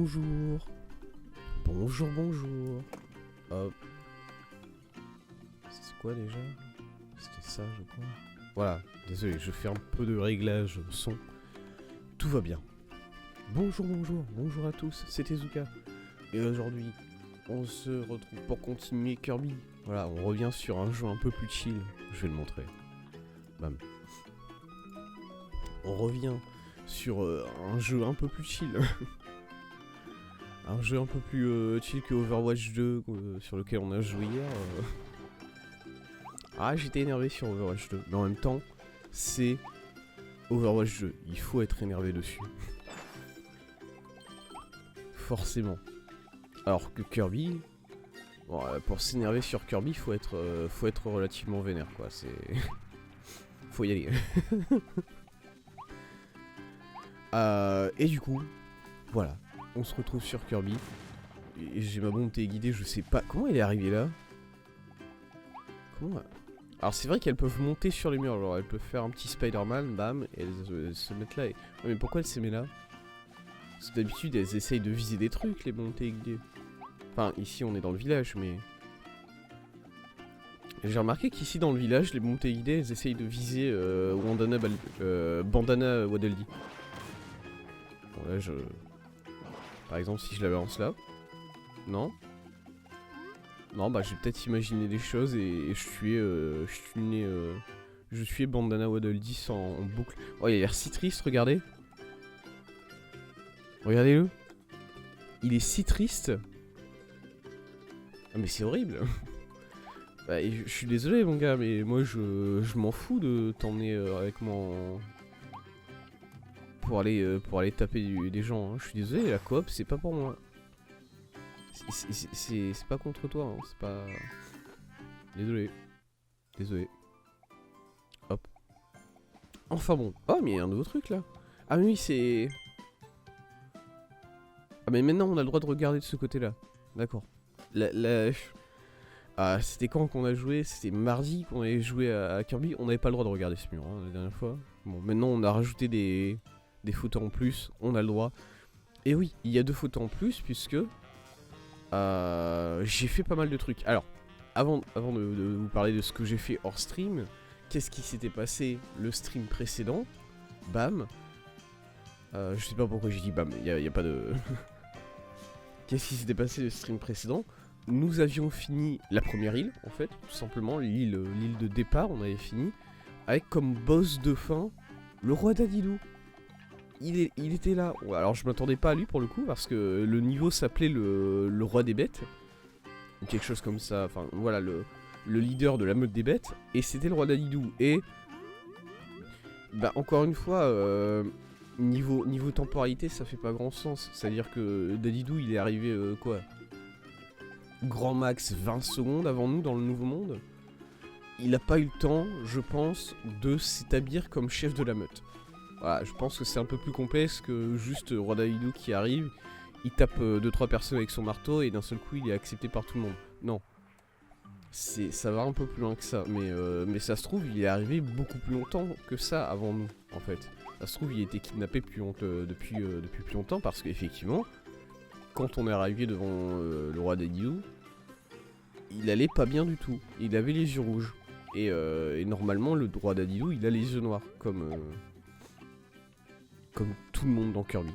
Bonjour. Bonjour, bonjour. Hop. C'est quoi déjà? C'était ça, je crois. Voilà, désolé, je fais un peu de réglage son. Tout va bien. Bonjour, bonjour, bonjour à tous, c'est Tezuka. Et aujourd'hui, on se retrouve pour continuer Kirby. Voilà, on revient sur un jeu un peu plus chill. Je vais le montrer. Bam. On revient sur un jeu un peu plus chill. Un jeu un peu plus chill que Overwatch 2 sur lequel on a joué hier. Ah, j'étais énervé sur Overwatch 2, mais en même temps, c'est Overwatch 2. Il faut être énervé dessus. Forcément. Alors que Kirby, bon, pour s'énerver sur Kirby, faut être relativement vénère, quoi. C'est, faut y aller. Et du coup, voilà, on se retrouve sur Kirby. Et j'ai ma montée guidée, je sais pas comment elle est arrivée là. Comment? Alors c'est vrai qu'elles peuvent monter sur les murs, genre elles peuvent faire un petit Spider-Man, bam, et elles se mettent là. Et... Ouais, mais pourquoi elles se mettent là? Parce que d'habitude elles essayent de viser des trucs, les montées guidées. Enfin, ici on est dans le village, mais... J'ai remarqué qu'ici dans le village, les montées guidées, elles essayent de viser Bandana Waddle Dee. Bon là je... Par exemple si je la balance là... Non? Non, bah j'ai peut-être imaginé des choses et je suis Bandana Waddle Dee en boucle. Oh, il a l'air si triste, regardez. Regardez-le. Il est si triste. Ah mais c'est horrible. Bah, je suis désolé mon gars, mais moi je m'en fous de t'emmener avec moi pour aller taper des gens. Hein. Je suis désolé, la coop c'est pas pour moi. C'est pas contre toi, hein. C'est pas... Désolé. Désolé. Hop. Enfin bon. Oh mais il y a un nouveau truc là. Ah mais oui c'est... Ah mais maintenant on a le droit de regarder de ce côté là. D'accord. Ah c'était quand qu'on a joué? C'était mardi qu'on avait joué à Kirby. On n'avait pas le droit de regarder ce mur hein, la dernière fois. Bon maintenant on a rajouté des photos en plus. On a le droit. Et oui, il y a 2 photos en plus puisque... j'ai fait pas mal de trucs. Alors, avant de vous parler de ce que j'ai fait hors stream, qu'est-ce qui s'était passé le stream précédent? Bam. Je sais pas pourquoi j'ai dit bam, y a pas de... Qu'est-ce qui s'était passé le stream précédent? Nous avions fini la première île, en fait, tout simplement, l'île de départ, on avait fini, avec comme boss de fin, le roi Dadidou. Il était là. Alors je m'attendais pas à lui pour le coup parce que le niveau s'appelait le roi des bêtes. Ou quelque chose comme ça. Enfin voilà, le leader de la meute des bêtes. Et c'était le roi Dadidou. Et bah encore une fois, niveau temporalité ça fait pas grand sens. C'est-à-dire que Dadidou il est arrivé quoi, grand max 20 secondes avant nous dans le nouveau monde. Il a pas eu le temps, je pense, de s'établir comme chef de la meute. Voilà, je pense que c'est un peu plus complexe que juste Roi Dadidou qui arrive, il tape 2-3 personnes avec son marteau et d'un seul coup il est accepté par tout le monde. Non. Ça va un peu plus loin que ça, mais ça se trouve il est arrivé beaucoup plus longtemps que ça avant nous, en fait. Ça se trouve il a été kidnappé depuis plus longtemps parce qu'effectivement, quand on est arrivé devant le Roi Dadidou, il allait pas bien du tout. Il avait les yeux rouges. Et normalement le Roi Dadidou il a les yeux noirs, comme tout le monde dans Kirby.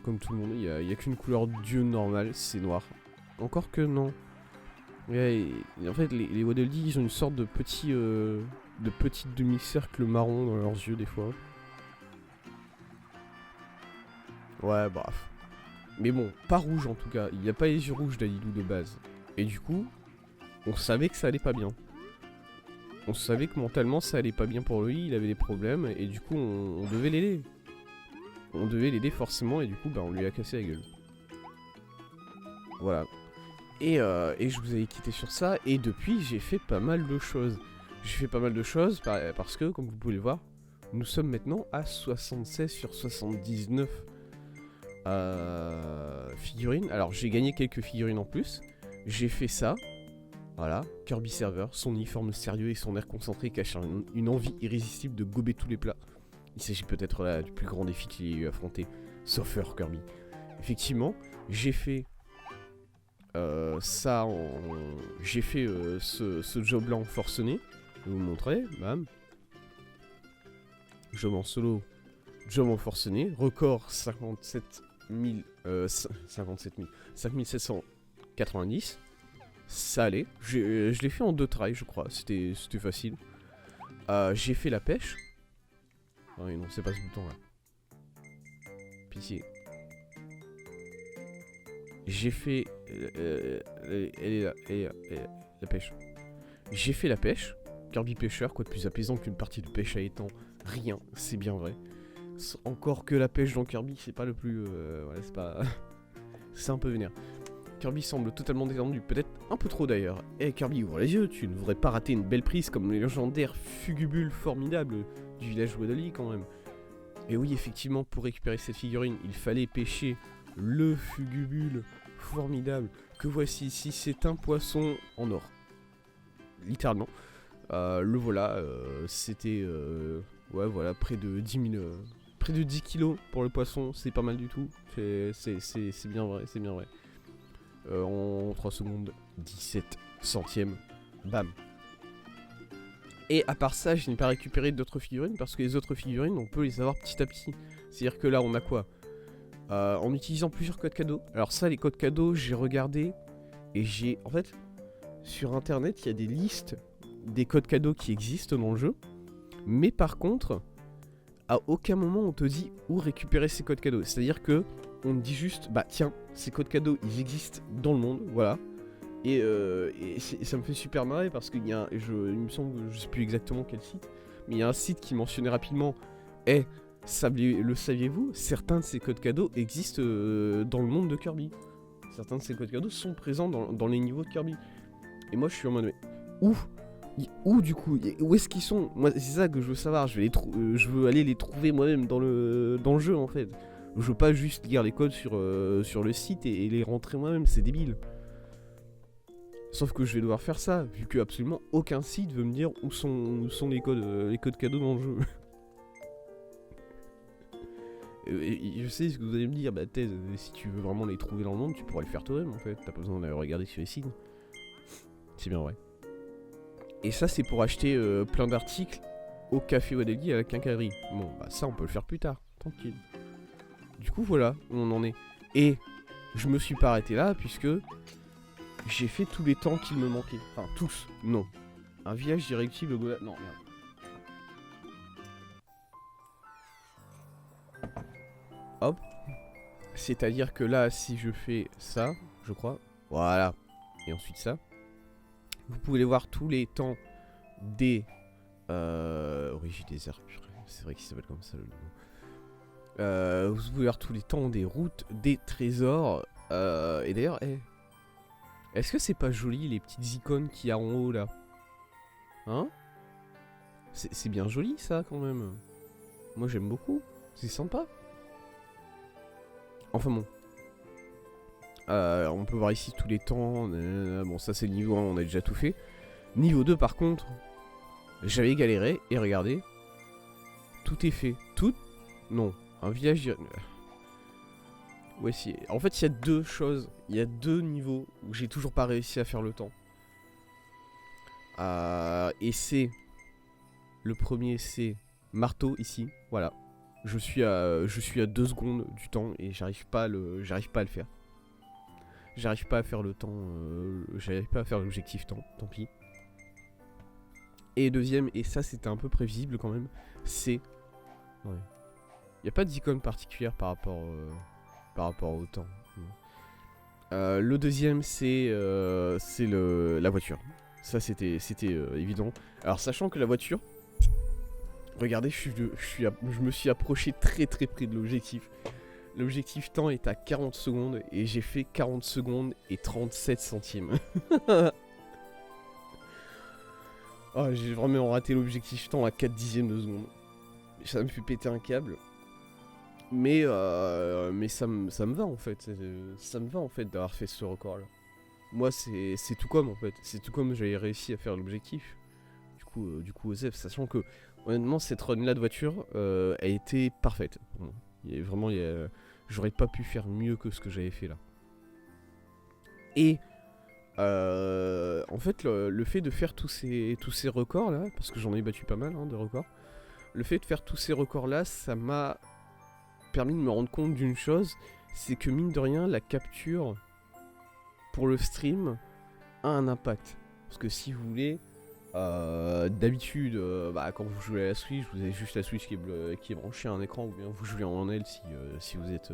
Comme tout le monde, il y a qu'une couleur d'yeux normale, c'est noir. Encore que non. Et en fait, les Waddle Dee, ils ont une sorte de petits demi-cercles marrons dans leurs yeux des fois. Ouais, bref. Mais bon, pas rouge en tout cas. Il n'y a pas les yeux rouges Dadidou de base. Et du coup, on savait que ça allait pas bien. On savait que mentalement ça allait pas bien pour lui, il avait des problèmes, et du coup on devait l'aider. On devait l'aider forcément et du coup bah on lui a cassé la gueule. Voilà. Et je vous avais quitté sur ça et depuis j'ai fait pas mal de choses. J'ai fait pas mal de choses parce que comme vous pouvez le voir, nous sommes maintenant à 76 sur 79 figurines. Alors j'ai gagné quelques figurines en plus. J'ai fait ça. Voilà, Kirby Server, son uniforme sérieux et son air concentré cachent une envie irrésistible de gober tous les plats. Il s'agit peut-être là du plus grand défi qu'il ait eu à affronter, sauf Kirby. effectivement, j'ai fait ça en... J'ai fait ce job-là en forcené. Je vais vous montrer, bam. Job en solo, job en forcené, record 5790. Ça allait. Je l'ai fait en 2 tries, je crois. C'était facile. J'ai fait la pêche. Ah oui, non, c'est pas ce bouton là. Pitié. J'ai fait. Elle est là, la pêche. J'ai fait la pêche. Kirby pêcheur, quoi de plus apaisant qu'une partie de pêche à étang. Rien, c'est bien vrai. Encore que la pêche dans Kirby, c'est pas le plus. Ouais, c'est pas. C'est un peu vénère. Kirby semble totalement détendu, peut-être un peu trop d'ailleurs. Eh Kirby, ouvre les yeux, tu ne devrais pas rater une belle prise comme les légendaires Fugubule formidables du village Wadoli quand même. Et oui, effectivement, pour récupérer cette figurine, il fallait pêcher le Fugubule formidable que voici ici. C'est un poisson en or. Littéralement. Le voilà, c'était... ouais, voilà, près de 10 000... près de 10 kilos pour le poisson, c'est pas mal du tout. C'est bien vrai, c'est bien vrai. En 3 secondes, 17 centièmes. Bam. Et à part ça, je n'ai pas récupéré d'autres figurines parce que les autres figurines, on peut les avoir petit à petit. C'est-à-dire que là, on a quoi en utilisant plusieurs codes cadeaux. Alors ça, les codes cadeaux, j'ai regardé et j'ai... En fait, sur internet, il y a des listes des codes cadeaux qui existent dans le jeu. Mais par contre, à aucun moment on te dit où récupérer ces codes cadeaux. C'est-à-dire que on te dit juste, bah tiens, ces codes cadeaux, ils existent dans le monde, voilà. Et ça me fait super marrer parce qu'il y a, il me semble, je sais plus exactement quel site, mais il y a un site qui mentionnait rapidement, le saviez-vous, certains de ces codes cadeaux existent dans le monde de Kirby. Certains de ces codes cadeaux sont présents dans les niveaux de Kirby. Et moi je suis en mode, mais où du coup, où est-ce qu'ils sont? Moi c'est ça que je veux savoir, je veux aller les trouver moi-même dans le jeu en fait. Je veux pas juste lire les codes sur le site et les rentrer moi-même, c'est débile. Sauf que je vais devoir faire ça, vu que absolument aucun site veut me dire où sont les codes cadeaux dans le jeu. Et je sais ce que vous allez me dire, bah Thèse, si tu veux vraiment les trouver dans le monde, tu pourrais le faire toi-même en fait, t'as pas besoin d'aller regarder sur les sites. C'est bien vrai. Et ça c'est pour acheter plein d'articles au café Wadeli à la quincaillerie. Bon bah ça on peut le faire plus tard, tranquille. Du coup voilà où on en est. Et je me suis pas arrêté là puisque j'ai fait tous les temps qu'il me manquait. Enfin tous, non. Un village directible au Gola... Non merde. Hop. C'est-à-dire que là si je fais ça, je crois. Voilà. Et ensuite ça. Vous pouvez voir tous les temps des... Origine des airs. C'est vrai qu'il s'appelle comme ça le nom. Vous pouvez voir tous les temps des routes, des trésors. Et d'ailleurs, est-ce que c'est pas joli les petites icônes qu'il y a en haut là? Hein? C'est bien joli ça quand même. Moi j'aime beaucoup. C'est sympa. Enfin bon. On peut voir ici tous les temps. Bon ça c'est le niveau 1, on a déjà tout fait. Niveau 2 par contre, j'avais galéré et regardez. Tout est fait. Tout... Non. Un village... Ouais si. En fait il y a deux choses. Il y a deux niveaux où j'ai toujours pas réussi à faire le temps. Et c'est... Le premier c'est marteau ici. Voilà. Je suis à 2 secondes du temps et j'arrive pas à le faire. J'arrive pas à faire le temps. J'arrive pas à faire l'objectif temps. Tant pis. Et deuxième, et ça c'était un peu prévisible quand même, c'est... Ouais. Il n'y a pas d'icône particulière par rapport au temps. Le deuxième c'est la voiture. Ça c'était évident. Alors sachant que la voiture... Regardez, je me suis approché très très près de l'objectif. L'objectif temps est à 40 secondes et j'ai fait 40 secondes et 37 centimes. Oh, j'ai vraiment raté l'objectif temps à 4 dixièmes de seconde. Ça me fait péter un câble. Mais ça me va en fait. Ça me va en fait d'avoir fait ce record là. Moi c'est tout comme en fait. C'est tout comme j'avais réussi à faire l'objectif. Du coup Osef, sachant que honnêtement cette run là de voiture, elle était parfaite. Vraiment, J'aurais pas pu faire mieux que ce que j'avais fait là. Et en fait, le fait de faire tous ces records là, parce que j'en ai battu pas mal de records, le fait de faire tous ces records là, ça m'a permis de me rendre compte d'une chose, c'est que mine de rien, la capture pour le stream a un impact. Parce que si vous voulez, d'habitude, quand vous jouez à la Switch, vous avez juste la Switch qui est branchée à un écran, ou bien vous jouez en L si vous êtes,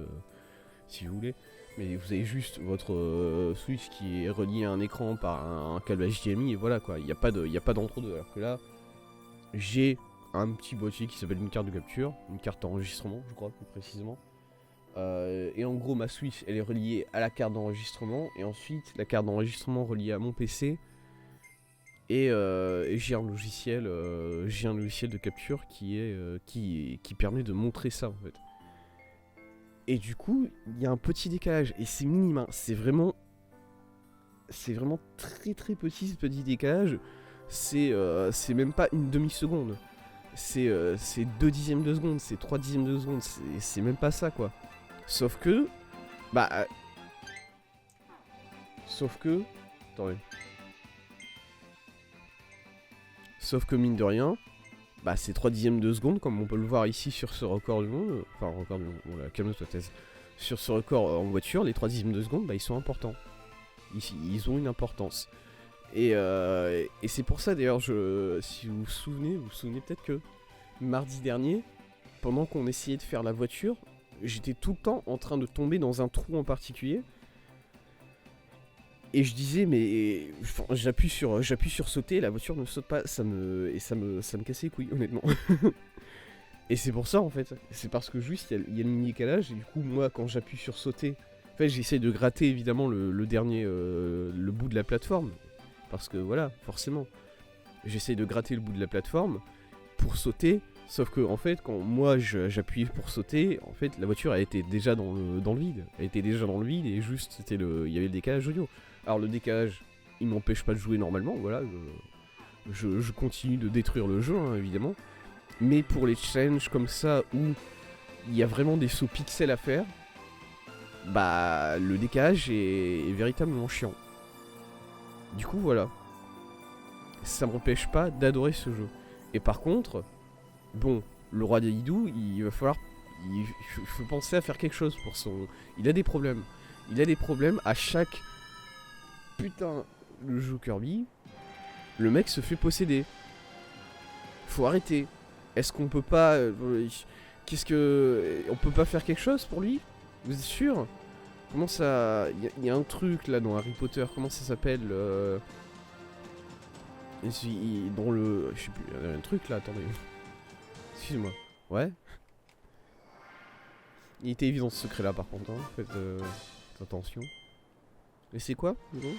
si vous voulez. Mais vous avez juste votre Switch qui est relié à un écran par un câble HDMI, et voilà quoi, il n'y a pas d'entre-deux. Alors que là, j'ai un petit boîtier qui s'appelle une carte de capture, une carte d'enregistrement, je crois plus précisément. Et en gros, ma Switch, elle est reliée à la carte d'enregistrement, et ensuite la carte d'enregistrement reliée à mon PC. Et j'ai un logiciel de capture qui permet de montrer ça en fait. Et du coup, il y a un petit décalage et c'est minime. C'est vraiment très très petit ce petit décalage. C'est même pas une demi-seconde. C'est 2 dixièmes de seconde, c'est 3 dixièmes de seconde, c'est même pas ça quoi. Sauf que attendez. Sauf que mine de rien, c'est 3 dixièmes de seconde, comme on peut le voir ici sur ce record du monde. Enfin, record du monde, voilà, calme-toi thèse. Sur ce record en voiture, les 3 dixièmes de seconde, ils sont importants. Ils ont une importance. Et c'est pour ça d'ailleurs, si vous vous souvenez peut-être que mardi dernier, pendant qu'on essayait de faire la voiture, j'étais tout le temps en train de tomber dans un trou en particulier. Et je disais mais j'appuie sur sauter, la voiture ne saute pas, ça me cassait les couilles honnêtement. Et c'est pour ça en fait, c'est parce que juste il y a le mini décalage et du coup moi quand j'appuie sur sauter, en fait j'essaie de gratter évidemment le dernier le bout de la plateforme parce que voilà, forcément. J'essaie de gratter le bout de la plateforme pour sauter, sauf que en fait quand moi j'appuyais pour sauter, en fait la voiture elle était déjà dans le vide. Elle était déjà dans le vide et juste il y avait le décalage audio. Alors le décalage, il m'empêche pas de jouer normalement, voilà, je continue de détruire le jeu, évidemment. Mais pour les challenges comme ça, où il y a vraiment des sauts pixels à faire, le décalage est véritablement chiant. Du coup, voilà. Ça m'empêche pas d'adorer ce jeu. Et par contre, bon, le roi des hidoux, il faut penser à faire quelque chose pour son... Il a des problèmes. Il a des problèmes à chaque... Putain, le jeu Kirby, le mec se fait posséder. Faut arrêter. Est-ce qu'on peut pas... on peut pas faire quelque chose pour lui? Vous êtes sûr? Comment ça... Il y a un truc là dans Harry Potter, comment ça s'appelle dans le... Je sais plus, il y a un truc là, attendez. Excusez-moi. Ouais. Il était évident ce secret là par contre, faites attention. Et c'est quoi, bon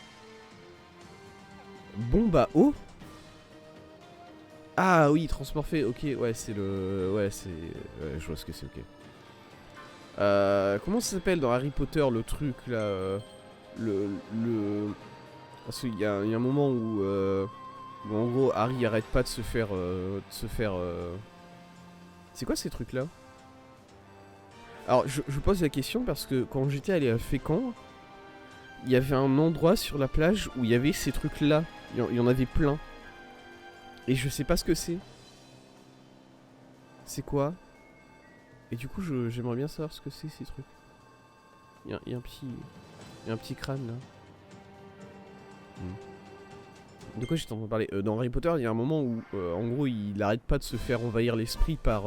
Bomba eau. Ah oui, transport fait, ok, ouais, c'est le... Ouais, c'est... Ouais, je vois ce que c'est, ok. Comment ça s'appelle dans Harry Potter, le truc, là Parce qu'il y a un moment où en gros, Harry arrête pas de se faire... C'est quoi ces trucs-là? Alors, je pose la question parce que quand j'étais allé à Fécamp, il y avait un endroit sur la plage où il y avait ces trucs-là. Il y en avait plein. Et je sais pas ce que c'est. C'est quoi? Et du coup, j'aimerais bien savoir ce que c'est, ces trucs. Il y a un petit crâne, là. De quoi j'étais en train de parler? Dans Harry Potter, il y a un moment où, en gros, il arrête pas de se faire envahir l'esprit par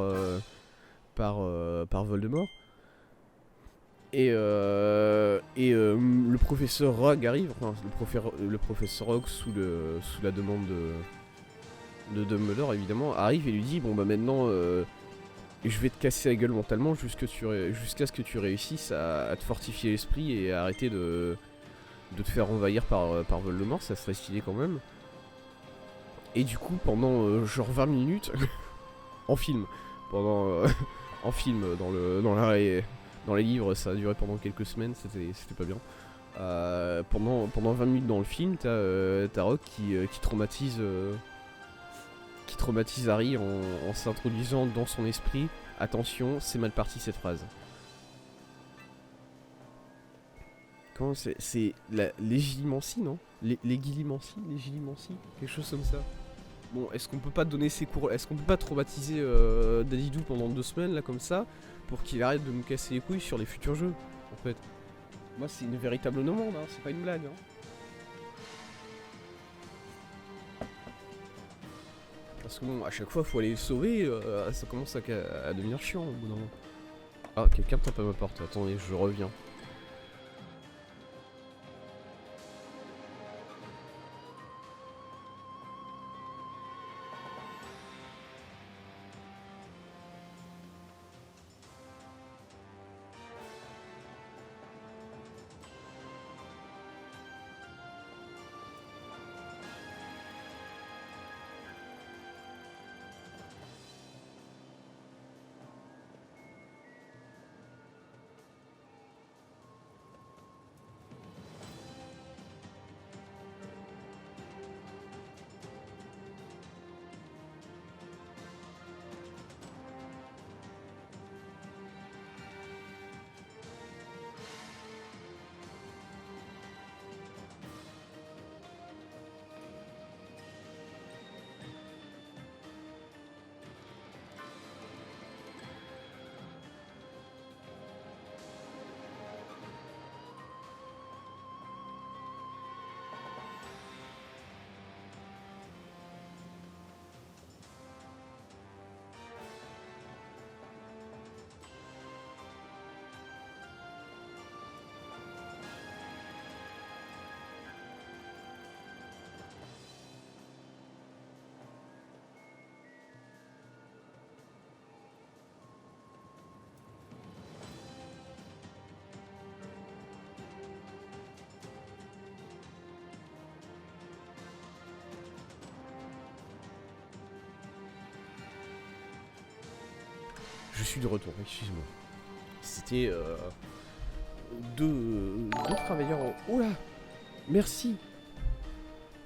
Voldemort. Et le professeur Rogue arrive, enfin le professeur Rogue sous la demande de Dumbledore évidemment, arrive et lui dit bon maintenant je vais te casser la gueule mentalement jusqu'à ce que tu réussisses à te fortifier l'esprit et à arrêter de te faire envahir par Voldemort, ça serait stylé quand même. Et du coup pendant genre 20 minutes en film, en film dans les livres, ça a duré pendant quelques semaines, c'était pas bien. Pendant 20 minutes dans le film, t'as Rogue qui traumatise Harry en s'introduisant dans son esprit. Attention, c'est mal parti cette phrase. Comment c'est la légilimancie, non? Légilimancie, légilimancie, quelque chose comme ça. Bon, est-ce qu'on peut pas donner ses cours? Est-ce qu'on peut pas traumatiser Dadidou pendant 2 semaines là comme ça pour qu'il arrête de nous casser les couilles sur les futurs jeux en fait? Moi c'est une véritable demande, hein, c'est pas une blague. Hein. Parce que bon, à chaque fois faut aller le sauver, ça commence à devenir chiant au bout d'un moment. Ah, quelqu'un tape à ma porte, attendez, je reviens. Je suis de retour, excuse-moi. C'était deux travailleurs. Oula, merci.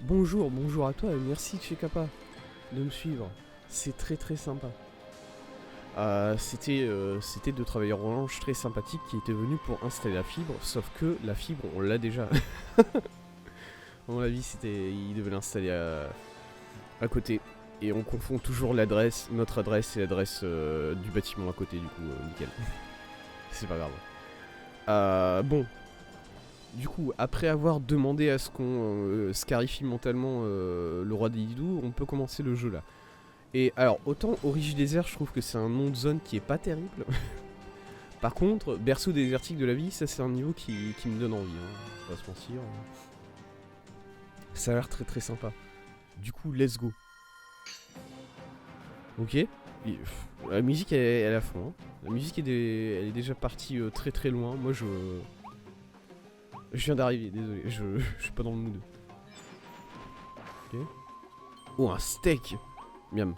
Bonjour, bonjour à toi et merci chez Kappa de me suivre. C'est très très sympa. C'était deux travailleurs orange très sympathiques qui étaient venus pour installer la fibre, sauf que la fibre on l'a déjà. À mon avis ils devaient l'installer à côté. Et on confond toujours l'adresse, notre adresse et l'adresse du bâtiment à côté, du coup, nickel. C'est pas grave. Bon. Du coup, après avoir demandé à ce qu'on scarifie mentalement le roi des Didou, on peut commencer le jeu là. Et alors, autant Origine Désert, je trouve que c'est un nom de zone qui est pas terrible. Par contre, Berceau désertique de la vie, ça c'est un niveau qui me donne envie, hein. On va se mentir. Ça a l'air très très sympa. Du coup, let's go. Ok. La musique elle est à fond. Hein. La musique elle est déjà partie très très loin. Moi je viens d'arriver, désolé. Je suis pas dans le mood. Ok. Oh un steak. Miam.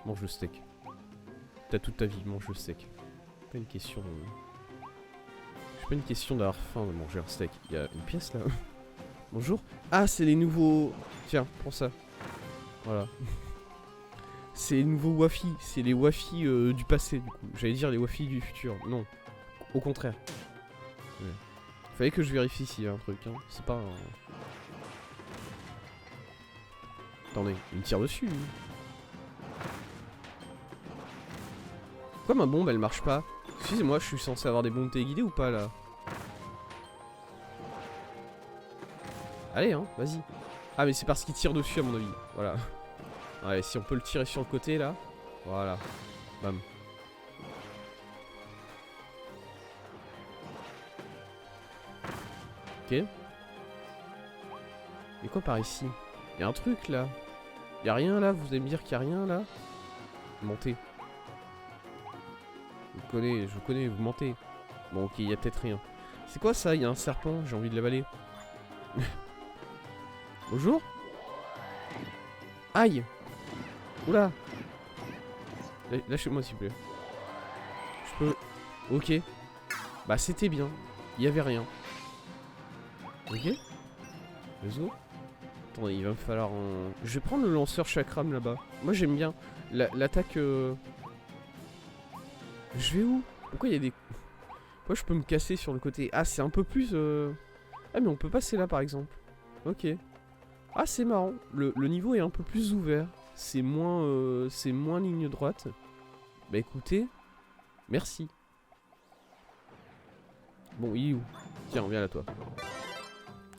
Mange le steak. T'as toute ta vie, mange le steak. C'est pas une question. C'est pas une question d'avoir faim de manger un steak. Il y a une pièce là. Bonjour. Ah c'est les nouveaux. Tiens, prends ça. Voilà. C'est les nouveaux Wafi, c'est les Wafi du passé du coup. J'allais dire les Wafi du futur, non. Au contraire. Ouais. Fallait que je vérifie s'il y a un truc, hein. C'est pas un... Attendez, il me tire dessus. Lui. Pourquoi ma bombe elle marche pas? Excusez-moi, je suis censé avoir des bombes téléguidées ou pas là? Allez hein, vas-y. Ah mais c'est parce qu'il tire dessus à mon avis, voilà. Ouais, si on peut le tirer sur le côté là. Voilà. Bam. Ok. Et quoi par ici? Y'a un truc là. Y'a rien là? Vous allez me dire qu'il y a rien là? Mentez. Je vous connais, vous mentez. Bon ok, y'a peut-être rien. C'est quoi ça? Y'a un serpent, j'ai envie de l'avaler. Bonjour. Aïe. Oula. Lâchez-moi s'il vous plaît. Je peux... Ok. Bah c'était bien. Il y avait rien. Ok. Let's go. Attendez, il va me falloir un... Je vais prendre le lanceur chakram là-bas. Moi j'aime bien. L'attaque... Je vais où? Pourquoi il y a des... Moi je peux me casser sur le côté. Ah c'est un peu plus... Ah mais on peut passer là par exemple. Ok. Ah c'est marrant. Le niveau est un peu plus ouvert. C'est moins ligne droite. Bah écoutez. Merci. Bon il est où? Tiens viens là toi.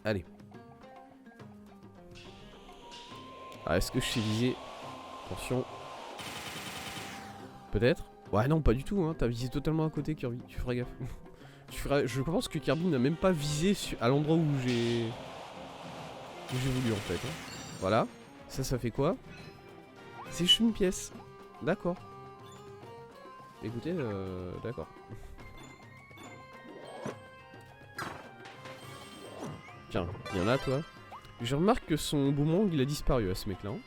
Allez. Ah est-ce que je sais viser? Attention. Peut-être. Ouais non pas du tout hein. T'as visé totalement à côté Kirby. Tu feras gaffe. Je pense que Kirby n'a même pas visé à l'endroit où j'ai voulu en fait. Hein. Voilà. Ça fait quoi? C'est juste une pièce. D'accord. Écoutez, d'accord. Tiens, viens là toi. Je remarque que son boomerang il a disparu à ce mec là. Hein.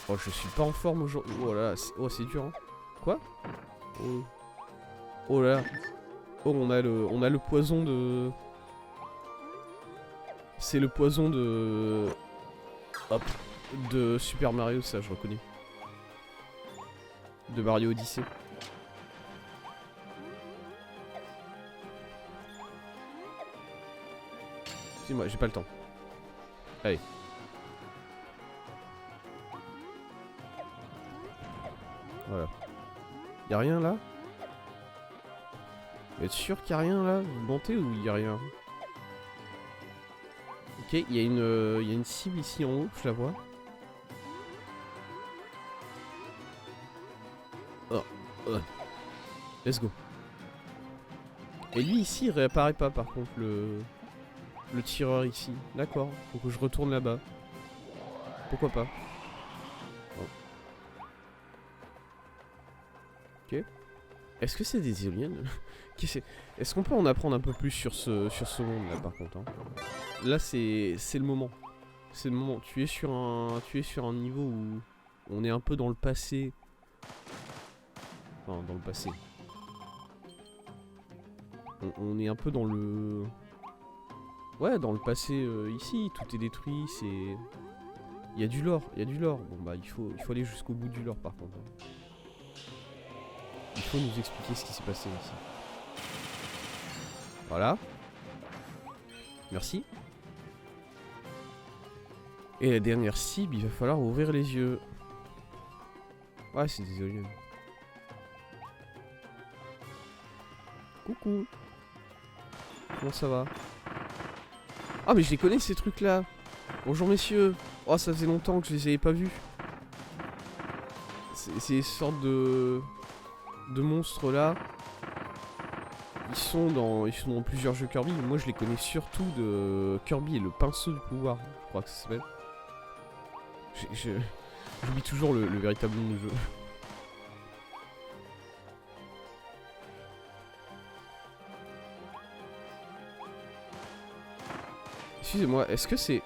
Oh je suis pas en forme aujourd'hui. Oh là là, c'est dur hein. Quoi? Oh. Oh là là. Oh on a le poison de... C'est le poison de... Hop. De Super Mario ça je reconnais. De Mario Odyssey. Excusez-moi j'ai pas le temps. Allez. Voilà. Y'a rien là? Vous êtes sûr qu'il y a rien là? Vous mentez ou il y a rien? Ok, il y a une cible ici en haut, je la vois. Oh. Let's go. Et lui ici il réapparaît pas par contre le tireur ici. D'accord, faut que je retourne là-bas. Pourquoi pas? Oh. Ok. Est-ce que c'est des éoliennes? Est-ce qu'on peut en apprendre un peu plus sur ce monde là par contre hein. Là c'est le moment. C'est le moment. Tu es sur un niveau où on est un peu dans le passé. Enfin dans le passé. On est un peu dans le... Ouais dans le passé ici. Tout est détruit. C'est... Il y a du lore. Bon bah il faut aller jusqu'au bout du lore par contre. Hein. Il faut nous expliquer ce qui s'est passé ici. Voilà. Merci. Et la dernière cible, il va falloir ouvrir les yeux. Ouais, c'est des éoliennes. Coucou. Comment ça va? Ah mais je les connais ces trucs là. Bonjour messieurs. Oh ça faisait longtemps que je les avais pas vus. C'est ces sortes de monstres là. Ils sont dans plusieurs jeux Kirby. Moi je les connais surtout de Kirby et le pinceau du pouvoir. Je crois que ça s'appelle. J'oublie toujours le véritable nom du jeu. Excusez-moi, est-ce que c'est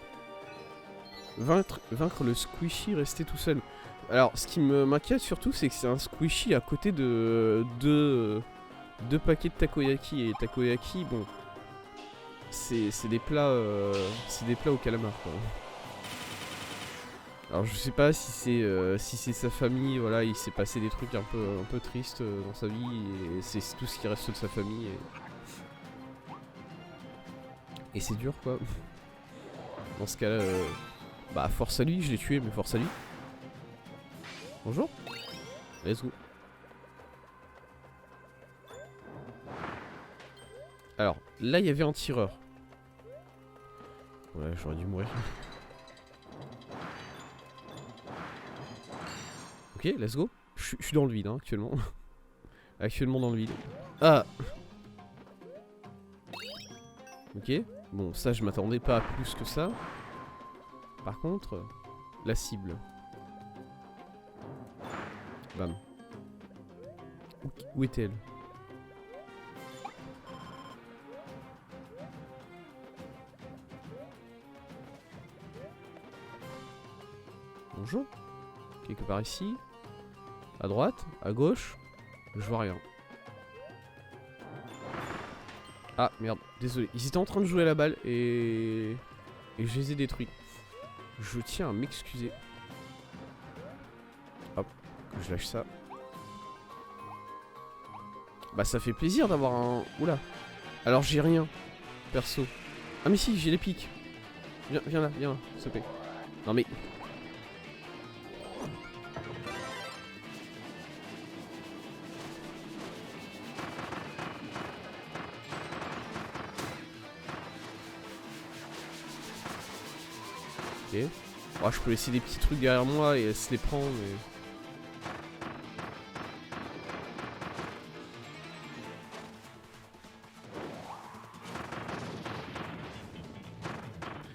vaincre le squishy, rester tout seul? Alors, ce qui m'inquiète surtout, c'est que c'est un squishy à côté de deux paquets de takoyaki. Et takoyaki, bon, c'est des plats au calamar, quoi. Alors, je sais pas si c'est sa famille, voilà, il s'est passé des trucs un peu tristes dans sa vie et c'est tout ce qui reste de sa famille. Et c'est dur, quoi. Dans ce cas-là, bah force à lui, je l'ai tué, mais force à lui. Bonjour. Let's go. Alors, là il y avait un tireur. Ouais, j'aurais dû mourir. Ok, let's go. Je suis dans le vide, hein, actuellement. Actuellement dans le vide. Ah. Ok. Bon, ça je m'attendais pas à plus que ça. Par contre, la cible. Bam. Où est-elle? Bonjour. Quelque part ici. À droite, à gauche. Je vois rien. Ah merde, désolé. Ils étaient en train de jouer à la balle et je les ai détruits. Je tiens à m'excuser. Que je lâche ça. Bah ça fait plaisir d'avoir un... Oula. Alors j'ai rien. Perso. Ah mais si, j'ai les pics. Viens là, s'il te plaît. Non mais... Ok. Oh, je peux laisser des petits trucs derrière moi et elle se les prend, mais...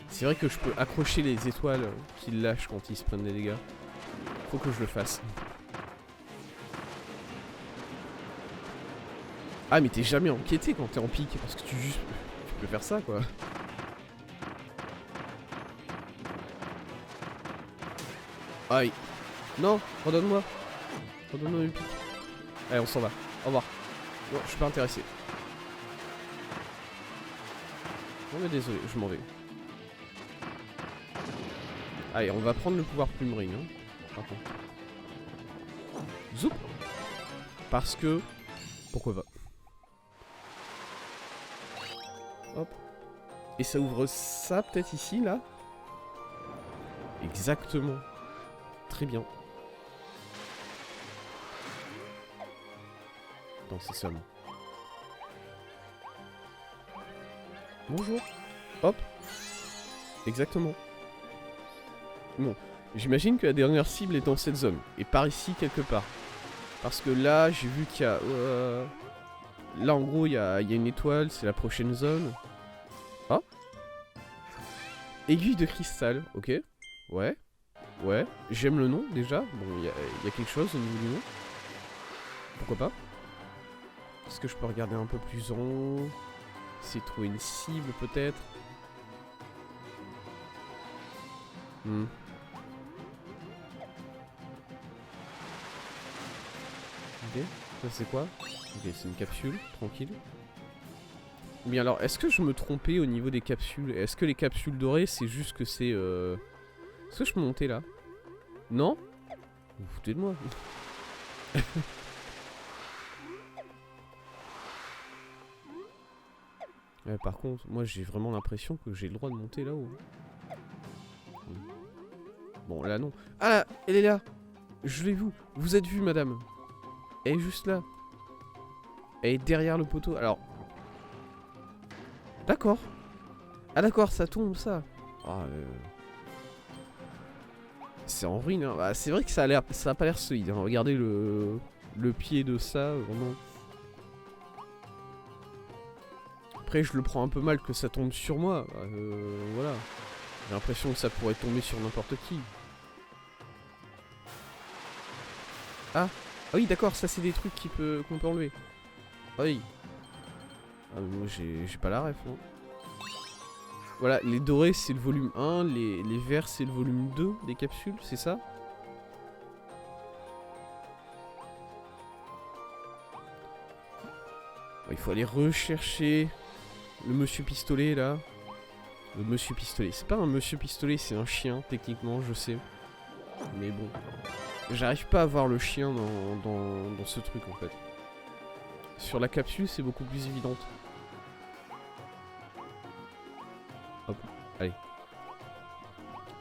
C'est vrai que je peux accrocher les étoiles qu'ils lâchent quand ils se prennent des dégâts. Faut que je le fasse. Ah mais t'es jamais enquêté quand t'es en pique, parce que tu peux faire ça quoi. Aïe. Non, redonne-moi. Redonne-moi une pique. Allez, on s'en va. Au revoir. Non, je suis pas intéressé. Non mais désolé, je m'en vais. Allez, on va prendre le pouvoir plumerie, hein, par contre. Zoup. Parce que... Pourquoi pas. Hop. Et ça ouvre ça, peut-être ici, là. Exactement. Très bien. Non, c'est ça. Bonjour. Hop. Exactement. Bon, j'imagine que la dernière cible est dans cette zone. Et par ici, quelque part. Parce que là, j'ai vu qu'il y a... Là, en gros, il y a une étoile. C'est la prochaine zone. Ah. Aiguille de cristal. Ok. Ouais. Ouais. J'aime le nom, déjà. Bon, il y a quelque chose au niveau du nom. Pourquoi pas. Est-ce que je peux regarder un peu plus en haut? Essayer de trouver une cible, peut-être. Ok, ça c'est quoi? Ok, c'est une capsule, tranquille. Bien alors, est-ce que je me trompais au niveau des capsules? Est-ce que les capsules dorées, c'est juste que c'est... Est-ce que je peux monter là? Non? Vous vous foutez de moi? Par contre, moi j'ai vraiment l'impression que j'ai le droit de monter là-haut. Bon, là non. Ah là, elle est là! Je l'ai vu. Vous êtes vu, madame? Elle est juste là. Elle est derrière le poteau. Alors... D'accord. Ah d'accord, ça tombe, ça. Ah, c'est en ruine, hein. Bah, c'est vrai que ça a pas l'air solide, hein. Regardez le pied de ça, vraiment. Après, je le prends un peu mal que ça tombe sur moi. Voilà. J'ai l'impression que ça pourrait tomber sur n'importe qui. Ah. Ah oui, d'accord, ça c'est des trucs qu'on peut enlever. Ah oui. Ah, mais moi j'ai pas la ref, non. Voilà, les dorés c'est le volume 1, les verts c'est le volume 2 des capsules, c'est ça? Il faut aller rechercher le monsieur pistolet là. Le monsieur pistolet. C'est pas un monsieur pistolet, c'est un chien, techniquement, je sais. Mais bon. J'arrive pas à voir le chien dans ce truc en fait. Sur la capsule, c'est beaucoup plus évident. Hop, allez.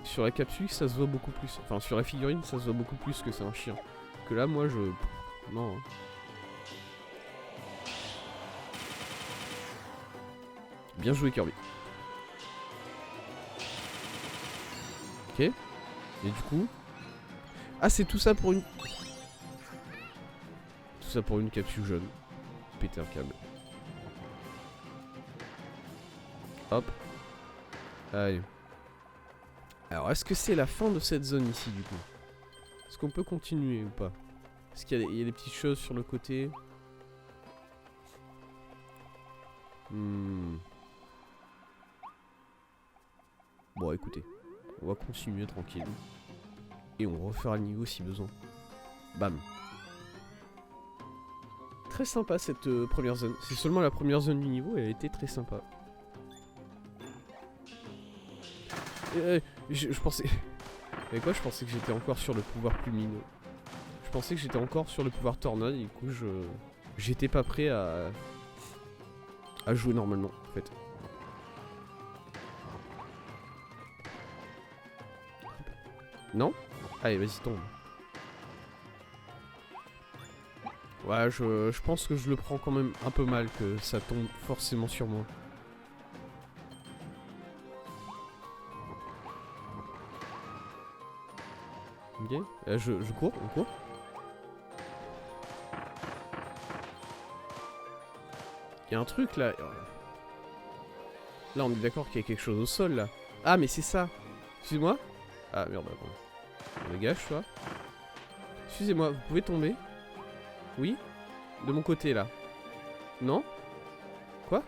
Sur la capsule, ça se voit beaucoup plus. Enfin, sur la figurine, ça se voit beaucoup plus que c'est un chien. Que là, moi, je... Non. Bien joué, Kirby. Ok. Et du coup... Ah, c'est tout ça pour une... Tout ça pour une capsule jaune. Péter un câble. Hop. Allez. Alors, est-ce que c'est la fin de cette zone ici, du coup? Est-ce qu'on peut continuer ou pas? Est-ce qu'il y a des petites choses sur le côté? Bon, écoutez. On va continuer tranquille. Et on refera le niveau si besoin. Bam. Très sympa cette première zone. C'est seulement la première zone du niveau et elle a été très sympa. Je pensais... Avec quoi? Je pensais que j'étais encore sur le pouvoir lumineux. Je pensais que j'étais encore sur le pouvoir tornade, et du coup j'étais pas prêt à jouer normalement en fait. Non? Allez, vas-y, tombe. Ouais, je pense que je le prends quand même un peu mal que ça tombe forcément sur moi. Ok, je cours, on court. Il y a un truc là. Là, on est d'accord qu'il y a quelque chose au sol là. Ah, mais c'est ça. Excuse-moi. Ah merde, attends. Dégage, toi. Excusez-moi, vous pouvez tomber? Oui? De mon côté là. Non? Quoi?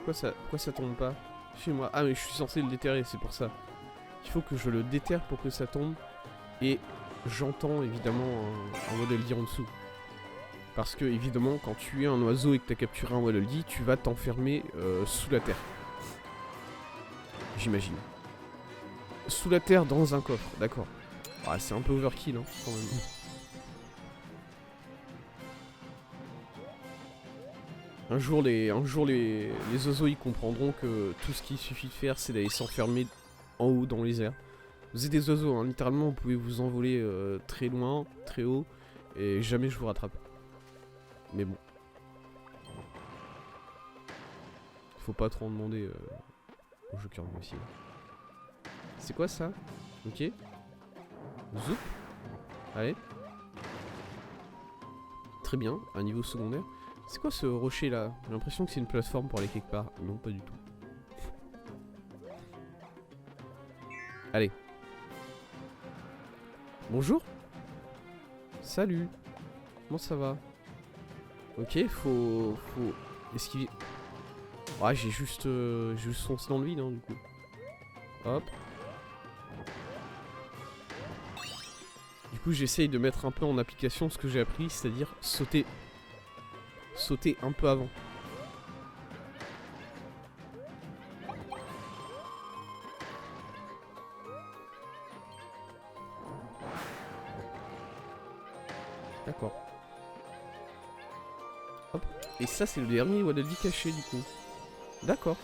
Pourquoi ça tombe pas? Suis-moi. Ah, mais je suis censé le déterrer, c'est pour ça. Il faut que je le déterre pour que ça tombe. Et j'entends évidemment un Waddle Dee en dessous. Parce que évidemment quand tu es un oiseau et que tu as capturé un Waddle Dee, tu vas t'enfermer sous la terre. J'imagine. Sous la terre dans un coffre, d'accord. Ah, c'est un peu overkill hein, quand même. Un jour les oiseaux ils comprendront que tout ce qu'il suffit de faire c'est d'aller s'enfermer en haut dans les airs. Vous êtes des oiseaux, hein, littéralement vous pouvez vous envoler très loin, très haut, et jamais je vous rattrape. Mais bon. Faut pas trop en demander au jeu Kirby aussi. C'est quoi ça? Ok. Zoup. Allez. Très bien, un niveau secondaire. C'est quoi ce rocher là? J'ai l'impression que c'est une plateforme pour aller quelque part. Non, pas du tout. Allez. Bonjour. Salut. Comment ça va? Ok, faut esquiver. Ouais, j'ai juste foncé dans le vide, hein, du coup. Hop. Du coup, j'essaye de mettre un peu en application ce que j'ai appris, c'est-à-dire sauter. Sauter un peu avant. D'accord. Hop. Et ça, c'est le dernier Waddle Dee caché, du coup. D'accord.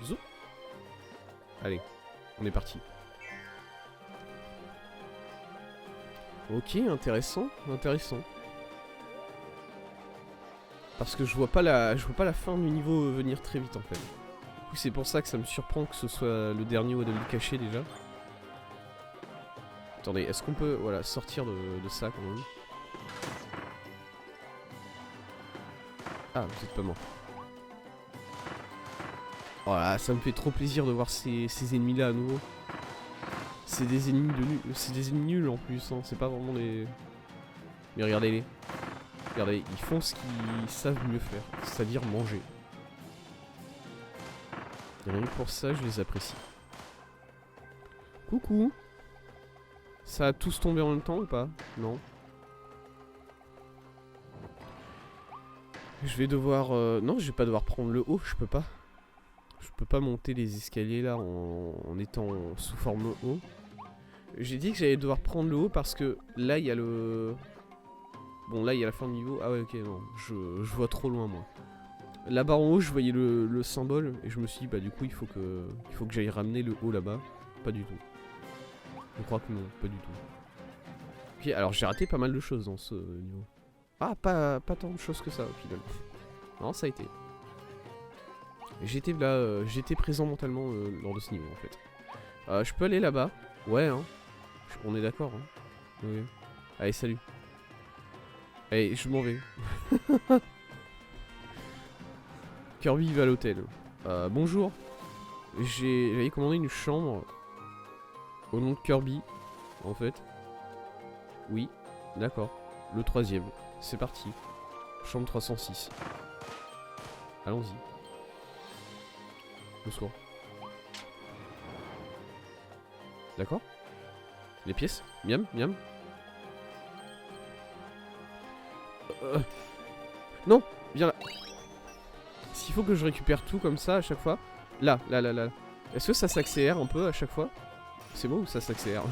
Zou. Allez, on est parti. Ok, intéressant, intéressant. Parce que je vois pas la fin du niveau venir très vite en fait. Du coup, c'est pour ça que ça me surprend que ce soit le dernier Waddle Dee caché déjà. Attendez, est-ce qu'on peut voilà, sortir de ça quand même? Ah, vous êtes pas mort. Voilà, ça me fait trop plaisir de voir ces ennemis là à nouveau. C'est des ennemis c'est des ennemis nuls en plus, hein. C'est pas vraiment des... Mais regardez-les. Regardez, ils font ce qu'ils savent mieux faire, c'est-à-dire manger. Et rien que pour ça, je les apprécie. Coucou. Ça a tous tombé en même temps ou pas? Non. Je vais devoir... Non, je vais pas devoir prendre le haut, je peux pas. Je peux pas monter les escaliers là en étant sous forme haut. J'ai dit que j'allais devoir prendre le haut parce que là il y a le... Bon là il y a la fin du niveau. Ah ouais ok non, je vois trop loin moi. Là-bas en haut je voyais le symbole et je me suis dit bah du coup il faut que j'aille ramener le haut là-bas. Pas du tout. Je crois que non, pas du tout. Ok, alors j'ai raté pas mal de choses dans ce niveau. Ah pas tant de choses que ça au final. Non ça a été. J'étais là, j'étais présent mentalement lors de ce niveau en fait. Je peux aller là-bas. Ouais hein. On est d'accord hein. Oui. Allez salut. Allez je m'en vais. Kirby va à l'hôtel. Bonjour. J'avais commandé une chambre au nom de Kirby en fait. Oui. D'accord. Le 3ème. C'est parti. Chambre 306. Allons-y. Bonsoir. D'accord. Les pièces. Miam, miam. Non, viens là. S'il faut que je récupère tout comme ça à chaque fois. Là. Est-ce que ça s'accélère un peu à chaque fois? C'est bon ou ça s'accélère?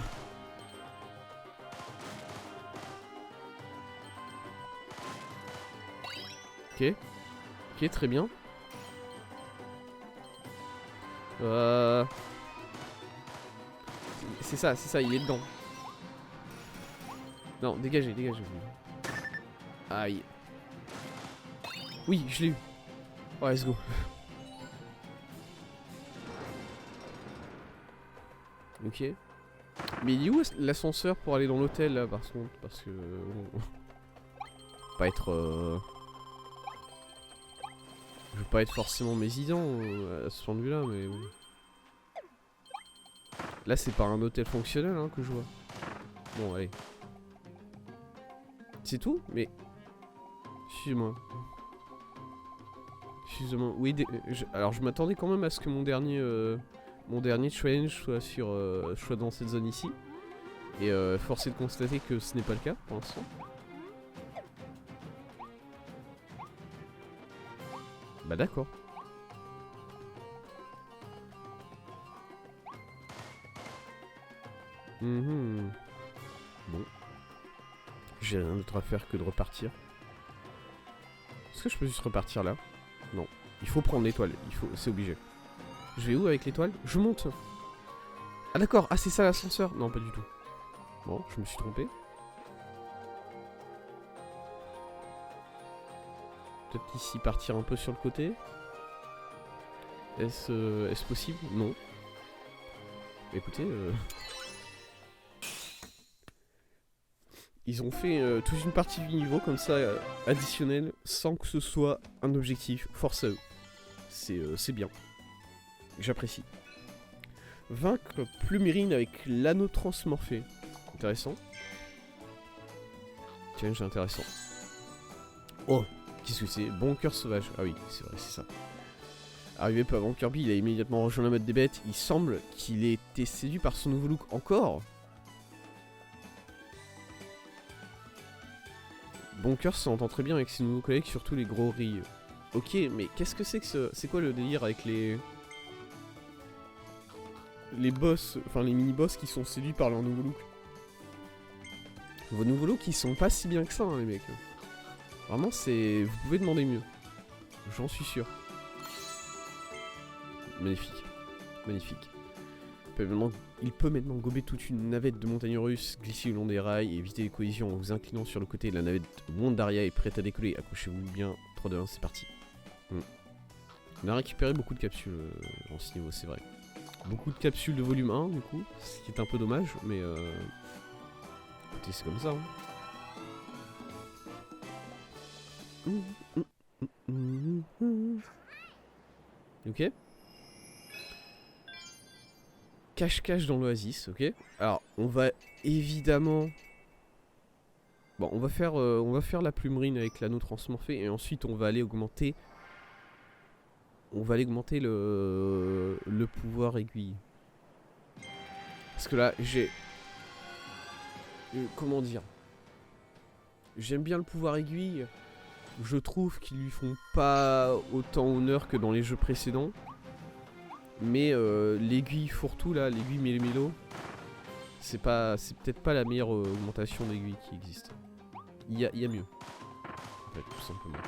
Ok. Ok, très bien. C'est ça, il est dedans. Non, dégagez, dégagez. Aïe. Oui, je l'ai eu. Oh, let's go. Ok. Mais il est où l'ascenseur pour aller dans l'hôtel là par contre? Parce que... pas être... Je veux pas être forcément mésidant à ce point de vue là, mais... Là c'est pas un hôtel fonctionnel hein, que je vois. Bon allez. C'est tout? Mais... Excuse-moi. Excuse-moi. Oui, alors je m'attendais quand même à ce que mon dernier challenge soit soit dans cette zone ici. Et force est de constater que ce n'est pas le cas pour l'instant. Bah d'accord. Bon. J'ai rien d'autre à faire que de repartir. Est-ce que je peux juste repartir là? Non. Il faut prendre l'étoile. C'est obligé. Je vais où avec l'étoile? Je monte. Ah d'accord. Ah c'est ça l'ascenseur? Non pas du tout. Bon, je me suis trompé. Peut-être ici partir un peu sur le côté. Est-ce possible? Non. Écoutez, ils ont fait toute une partie du niveau comme ça, additionnelle, sans que ce soit un objectif. Force à eux. C'est bien. J'apprécie. Vaincre Plumérine avec l'anneau transmorphé. Intéressant. Challenge intéressant. Oh, qu'est-ce que c'est? Bon cœur sauvage. Ah oui, c'est vrai, c'est ça. Arrivé peu avant Kirby, il a immédiatement rejoint la mode des bêtes. Il semble qu'il ait été séduit par son nouveau look encore. Bonker s'entend très bien avec ses nouveaux collègues, surtout les gros riz. Ok, mais qu'est-ce que c'est que ce... C'est quoi le délire avec les boss, enfin les mini-boss qui sont séduits par leur nouveau look? Vos nouveaux looks, ils sont pas si bien que ça, hein, les mecs. Vraiment, c'est... Vous pouvez demander mieux. J'en suis sûr. Magnifique. Magnifique. Il peut maintenant gober toute une navette de montagnes russes, glisser le long des rails et éviter les collisions en vous inclinant sur le côté. La navette Wondaria est prête à décoller. Accrochez-vous bien. 3, 2, 1, c'est parti. On a récupéré beaucoup de capsules dans ce niveau, c'est vrai. Beaucoup de capsules de volume 1, du coup. Ce qui est un peu dommage, mais... Écoutez, c'est comme ça. Hein. Ok. Cache-cache dans l'oasis, ok. Alors, on va évidemment... Bon, on va faire la plumerine avec l'anneau transmorphé et ensuite on va aller augmenter... le pouvoir aiguille. Parce que là, j'ai... comment dire? J'aime bien le pouvoir aiguille. Je trouve qu'ils lui font pas autant honneur que dans les jeux précédents. Mais l'aiguille fourre-tout là, l'aiguille mélo-mélo, c'est peut-être pas la meilleure augmentation d'aiguille qui existe. Il y a mieux. En fait, tout simplement.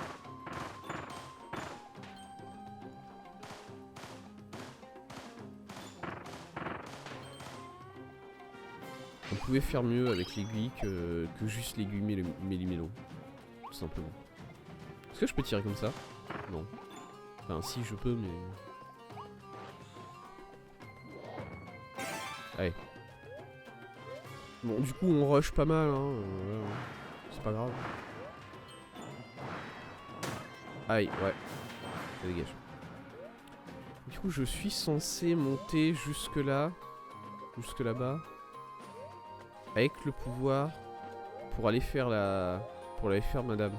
On pouvait faire mieux avec l'aiguille que juste l'aiguille mélo-mélo. Tout simplement. Est-ce que je peux tirer comme ça? Non. Enfin si je peux mais... Allez. Bon, du coup, on rush pas mal, hein. C'est pas grave. Aïe, ouais. Ça dégage. Du coup, je suis censé monter jusque là. Jusque là-bas. Avec le pouvoir. Pour aller faire la... Pour aller faire madame.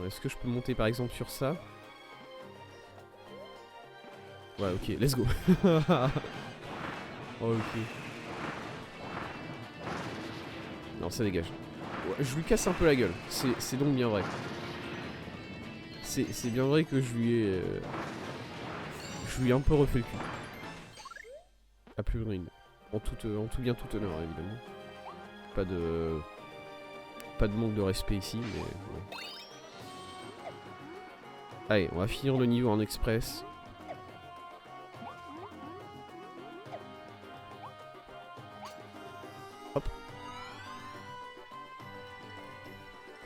Est-ce que je peux monter par exemple sur ça? Ouais, ok, let's go. Oh, ok. Non, ça dégage. Ouais, je lui casse un peu la gueule. C'est donc bien vrai. C'est bien vrai que je lui ai un peu refait le cul. À plus green. En tout bien, tout honneur, évidemment. Pas de manque de respect ici, mais bon. Allez, on va finir le niveau en express. Hop.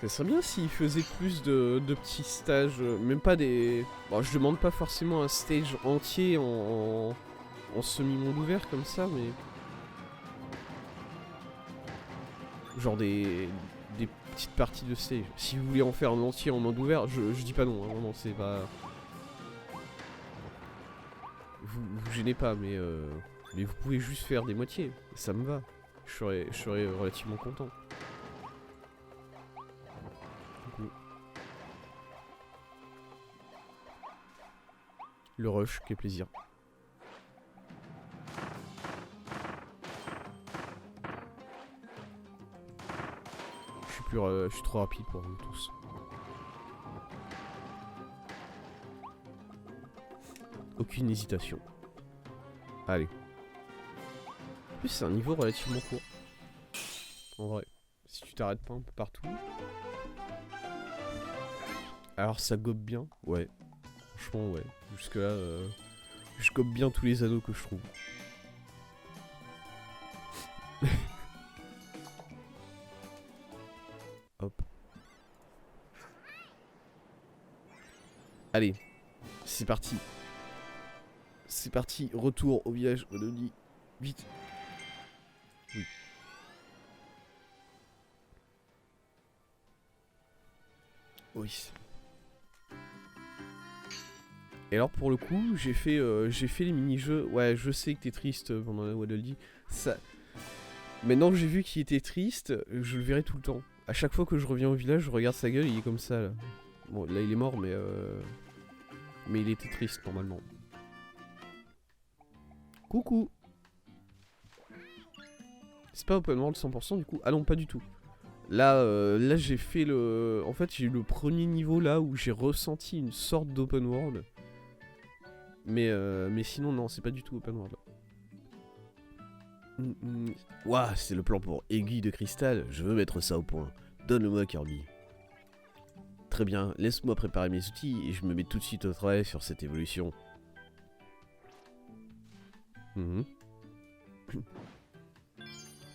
Ça serait bien s'il faisait plus de petits stages, même pas des... Bon, je demande pas forcément un stage entier en semi-monde ouvert comme ça, mais... Genre des petites parties de stage. Si vous voulez en faire un entier en monde ouvert, je dis pas non, hein, vraiment, c'est pas... Vous gênez pas, mais vous pouvez juste faire des moitiés, ça me va. Je serais relativement content. Le rush, quel plaisir. Je suis trop rapide pour vous tous. Aucune hésitation. Allez. En plus, c'est un niveau relativement court. En vrai. Si tu t'arrêtes pas un peu partout. Alors, ça gobe bien. Ouais. Franchement, ouais. Jusque là, je gobe bien tous les anneaux que je trouve. Hop. Allez. C'est parti. C'est parti. Retour au village Odoni. Vite. Oui. Oui. Et alors pour le coup, j'ai fait les mini-jeux. Ouais, je sais que t'es triste pendant la Waddle Dee. Ça... Maintenant que j'ai vu qu'il était triste, je le verrai tout le temps. À chaque fois que je reviens au village, je regarde sa gueule, il est comme ça là. Bon, là il est mort, mais il était triste normalement. Coucou. C'est pas open world 100% du coup. Ah non, pas du tout. Là, là j'ai fait le... En fait, j'ai eu le premier niveau là où j'ai ressenti une sorte d'open world. Mais sinon, non, c'est pas du tout open world. Ouah, c'est le plan pour aiguille de cristal. Je veux mettre ça au point. Donne-le-moi, Kirby. Très bien, laisse-moi préparer mes outils et je me mets tout de suite au travail sur cette évolution.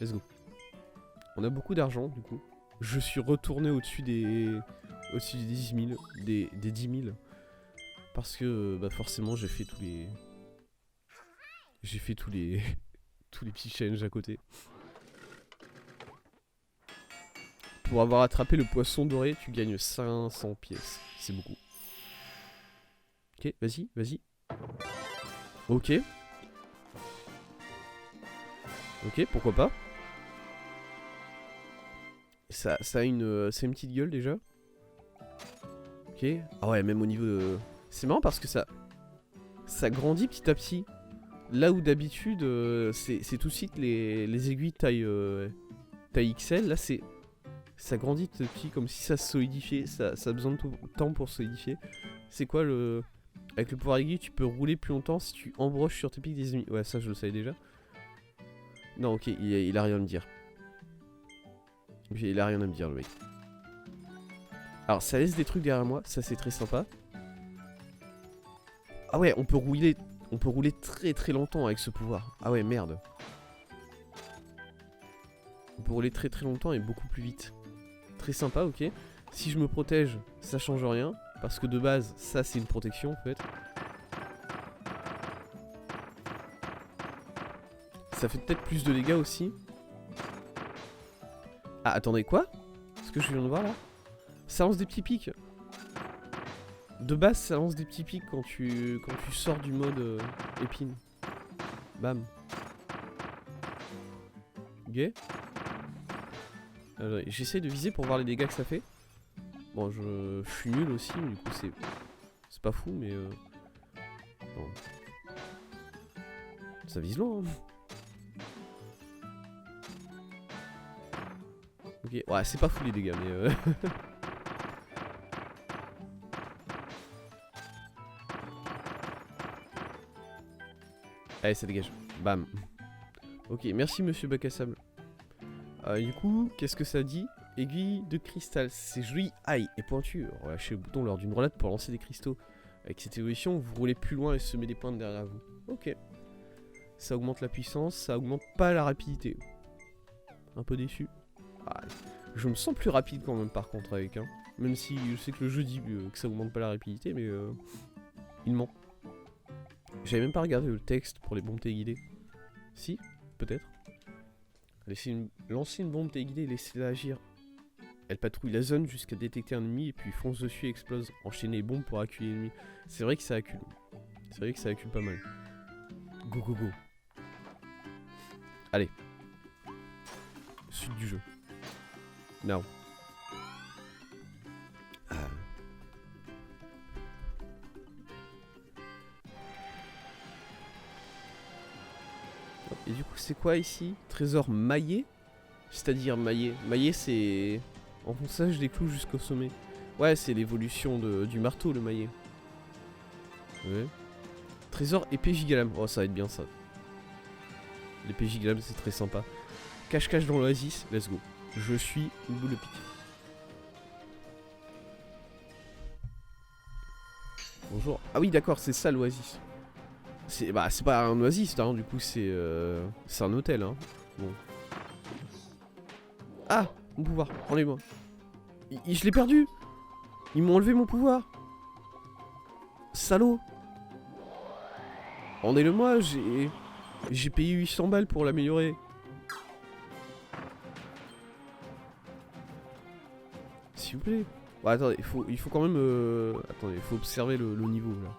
Let's go. On a beaucoup d'argent, du coup. Je suis retourné au-dessus des 10 000. Des 10 000. Parce que, bah forcément, j'ai fait tous les... J'ai fait tous les... tous les petits challenges à côté. Pour avoir attrapé le poisson doré, tu gagnes 500 pièces. C'est beaucoup. Ok, vas-y, vas-y. Ok. Ok, pourquoi pas. Ça a une petite gueule déjà. Ok. Ah ouais, même au niveau de... C'est marrant parce que ça grandit petit à petit. Là où d'habitude, c'est tout de suite les aiguilles taille XL. Là, ça grandit petit à petit comme si ça se solidifiait. Ça a besoin de temps pour se solidifier. C'est quoi le... Avec le pouvoir aiguille, tu peux rouler plus longtemps si tu embroches sur tes pics des ennemis. Ouais, ça je le savais déjà. Non, ok, il a rien à me dire. Il a rien à me dire, le mec. Alors, ça laisse des trucs derrière moi, ça c'est très sympa. Ah ouais, on peut rouler très très longtemps avec ce pouvoir. Ah ouais, merde. On peut rouler très très longtemps et beaucoup plus vite. Très sympa, ok. Si je me protège, ça change rien. Parce que de base, ça c'est une protection en fait. Ça fait peut-être plus de dégâts aussi. Ah, attendez, quoi? Ce que je viens de voir là? Ça lance des petits pics. De base, ça lance des petits pics quand tu sors du mode épine. Bam. Ok. J'essaie de viser pour voir les dégâts que ça fait. Bon, je suis nul aussi, mais du coup c'est pas fou, mais bon. Ça vise loin. Hein. Ok, ouais, c'est pas fou les dégâts, mais Allez, ça dégage. Bam. Ok, merci monsieur bac à sable. Du coup, qu'est-ce que ça dit? Aiguille de cristal. C'est joli. Aïe et pointure. Relâchez le bouton lors d'une roulade pour lancer des cristaux. Avec cette évolution, vous roulez plus loin et semez des pointes derrière vous. Ok. Ça augmente la puissance, ça augmente pas la rapidité. Un peu déçu. Ah, je me sens plus rapide quand même par contre avec. Même si je sais que le jeu dit que ça augmente pas la rapidité, mais il ment. J'avais même pas regardé le texte pour les bombes téléguidées. Si, peut-être. Lancer une bombe téléguidée et laissez-la agir. Elle patrouille la zone jusqu'à détecter un ennemi et puis fonce dessus et explose. Enchaîner les bombes pour acculer l'ennemi. C'est vrai que ça accule. C'est vrai que ça accule pas mal. Go go go. Allez. Suite du jeu. Now. Et du coup, c'est quoi ici? Trésor maillé? C'est-à-dire maillé. Maillé, c'est enfonçage des clous jusqu'au sommet. Ouais, c'est l'évolution du marteau, le maillet. Ouais. Trésor épée gigalame. Oh, ça va être bien ça. L'épée gigalame, c'est très sympa. Cache-cache dans l'oasis. Let's go. Je suis une boule de pique. Bonjour. Ah oui, d'accord, c'est ça l'oasis. C'est pas un oasis, hein, du coup, c'est un hôtel. Hein. Bon. Ah, mon pouvoir, enlève-moi. Je l'ai perdu. Ils m'ont enlevé mon pouvoir. Salaud. Rendez-le-moi, j'ai payé 800 balles pour l'améliorer. S'il vous plaît. Bon, attendez, il faut quand même... Attendez, il faut observer le niveau, là.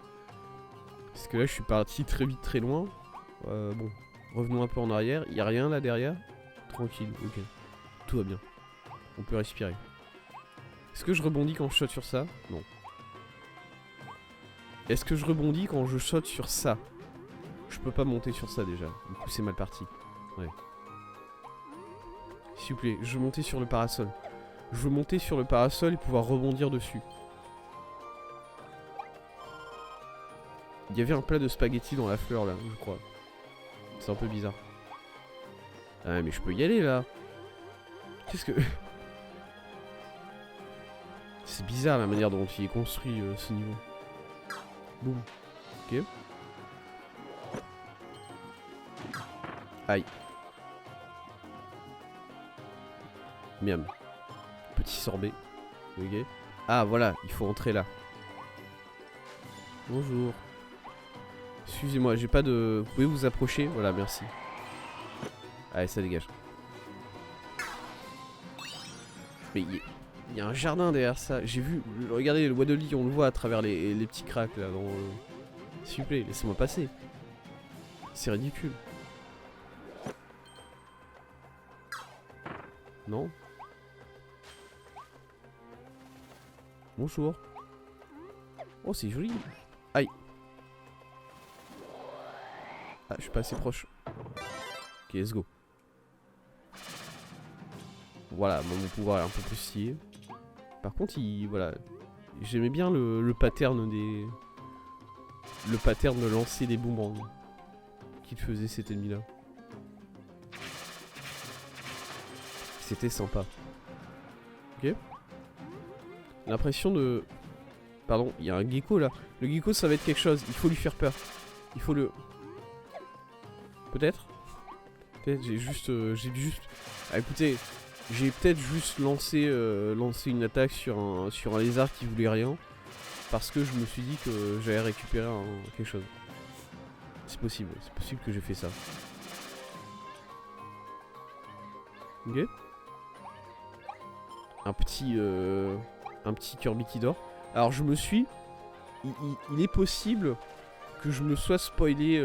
Parce que là, je suis parti très vite, très loin. Bon, revenons un peu en arrière. Il n'y a rien là derrière. Tranquille, ok. Tout va bien. On peut respirer. Est-ce que je rebondis quand je saute sur ça? Non. Est-ce que je rebondis quand je saute sur ça? Je peux pas monter sur ça déjà. Du coup, c'est mal parti. Ouais. S'il vous plaît, je veux monter sur le parasol. Je veux monter sur le parasol et pouvoir rebondir dessus. Il y avait un plat de spaghettis dans la fleur là, je crois. C'est un peu bizarre. Ah mais je peux y aller là. Qu'est-ce que... C'est bizarre la manière dont il est construit ce niveau. Boum. Ok. Aïe. Miam. Petit sorbet. Ok. Ah voilà, il faut entrer là. Bonjour. Excusez-moi, j'ai pas de... Vous pouvez vous approcher? Voilà, merci. Allez, ça dégage. Mais il y a un jardin derrière ça. J'ai vu... Regardez, le bois de lit, on le voit à travers les petits cracks là. S'il vous plaît, laissez-moi passer. C'est ridicule. Non? Bonjour. Oh, c'est joli. Aïe. Ah, je suis pas assez proche. Ok, let's go. Voilà, mon pouvoir est un peu plus stylé. Par contre, voilà. J'aimais bien le pattern des... Le pattern de lancer des boomerangs qu'il faisait cet ennemi-là. C'était sympa. Ok. L'impression de... Pardon, il y a un gecko là. Le gecko, ça va être quelque chose. Il faut lui faire peur. Il faut le... Peut-être. Peut-être j'ai juste... Ah, écoutez, j'ai peut-être juste lancé une attaque sur un lézard qui voulait rien. Parce que je me suis dit que j'allais récupérer quelque chose. C'est possible que j'ai fait ça. Ok. Un petit Kirby qui dort. Alors je me suis... Il est possible que je me sois spoilé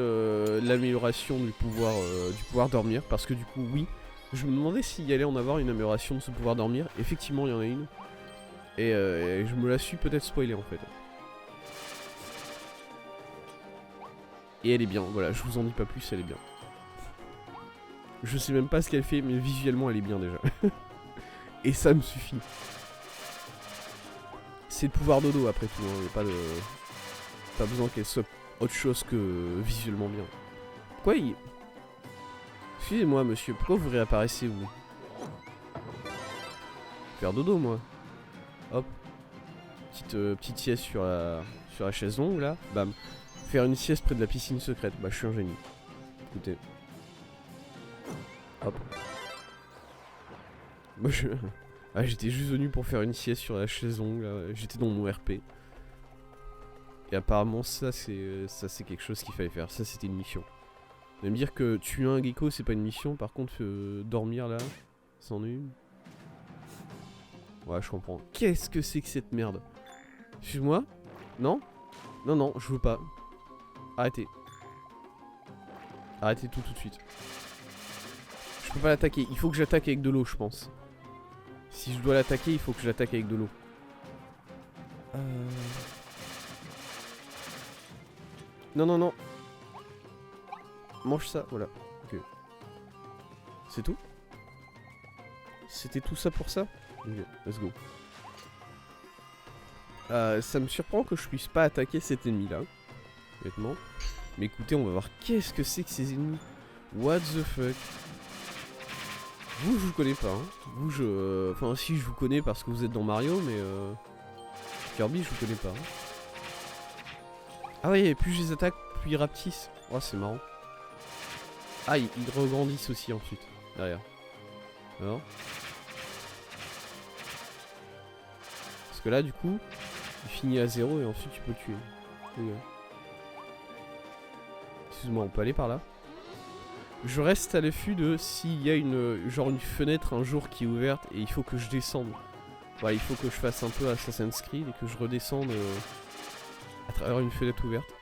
l'amélioration du pouvoir dormir. Parce que du coup, oui. Je me demandais s'il y allait en avoir une amélioration de ce pouvoir dormir. Effectivement, il y en a une. Et je me la suis peut-être spoilé en fait. Et elle est bien, voilà, je vous en dis pas plus, elle est bien. Je sais même pas ce qu'elle fait, mais visuellement elle est bien déjà. Et ça me suffit. C'est le pouvoir dodo après tout, hein. Pas besoin qu'elle soit autre chose que visuellement bien. Quoi il... Excusez-moi monsieur, pourquoi vous réapparaissez vous? Faire dodo moi. Hop. Petite sieste sur la chaise longue là. Bam. Faire une sieste près de la piscine secrète. Bah je suis un génie. Écoutez. Hop. Moi je... Ah j'étais juste venu pour faire une sieste sur la chaise longue là. J'étais dans mon RP. Et apparemment ça c'est quelque chose qu'il fallait faire. Ça c'était une mission. Vous allez me dire que tuer un gecko c'est pas une mission. Par contre dormir là, c'en est une. Ouais je comprends. Qu'est-ce que c'est que cette merde? Excuse-moi? Non? Non non je veux pas. Arrêtez. Arrêtez tout de suite. Je peux pas l'attaquer. Il faut que j'attaque avec de l'eau je pense. Si je dois l'attaquer il faut que je l'attaque avec de l'eau. Non non non. Mange ça, voilà. Ok. C'est tout? C'était tout ça pour ça? Ok, let's go. Ça me surprend que je puisse pas attaquer cet ennemi là. Honnêtement. Mais écoutez, on va voir qu'est-ce que c'est que ces ennemis. What the fuck? Vous, je vous connais pas. Hein. Vous, je... Enfin, si, je vous connais parce que vous êtes dans Mario, mais... Kirby, je vous connais pas. Hein. Ah ouais, et plus je les attaque, plus ils rapetissent. Oh, c'est marrant. Ah, ils regrandissent aussi ensuite, derrière. Alors. Parce que là, du coup, il finit à 0 et ensuite tu peux le tuer. Okay. Excuse-moi, on peut aller par là? Je reste à l'affût de s'il y a une fenêtre un jour qui est ouverte et il faut que je descende. Voilà, il faut que je fasse un peu Assassin's Creed et que je redescende à travers une fenêtre ouverte.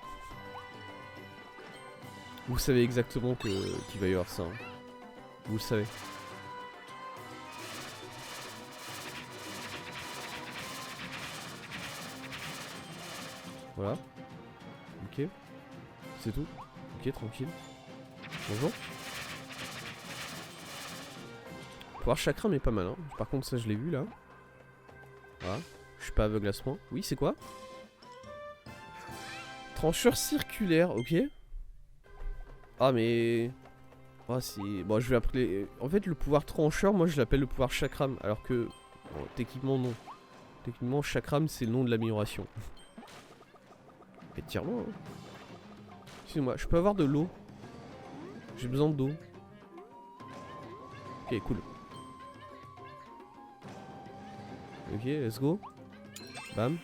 Vous savez exactement qu'il va y avoir ça. Hein. Vous le savez. Voilà. Ok. C'est tout. Ok, tranquille. Bonjour. Pouvoir chakra mais pas mal. Hein. Par contre ça je l'ai vu là. Voilà. Je suis pas aveugle à ce point. Oui, c'est quoi? Trancheur circulaire, ok. Ah mais... Oh, c'est... Bon, je vais appeler... En fait, le pouvoir trancheur, moi, je l'appelle le pouvoir chakram. Alors que... Bon, techniquement, non. Techniquement, chakram, c'est le nom de l'amélioration. Et tire-moi, hein. Excusez-moi, je peux avoir de l'eau? J'ai besoin d'eau. Ok, cool. Ok, let's go. Bam.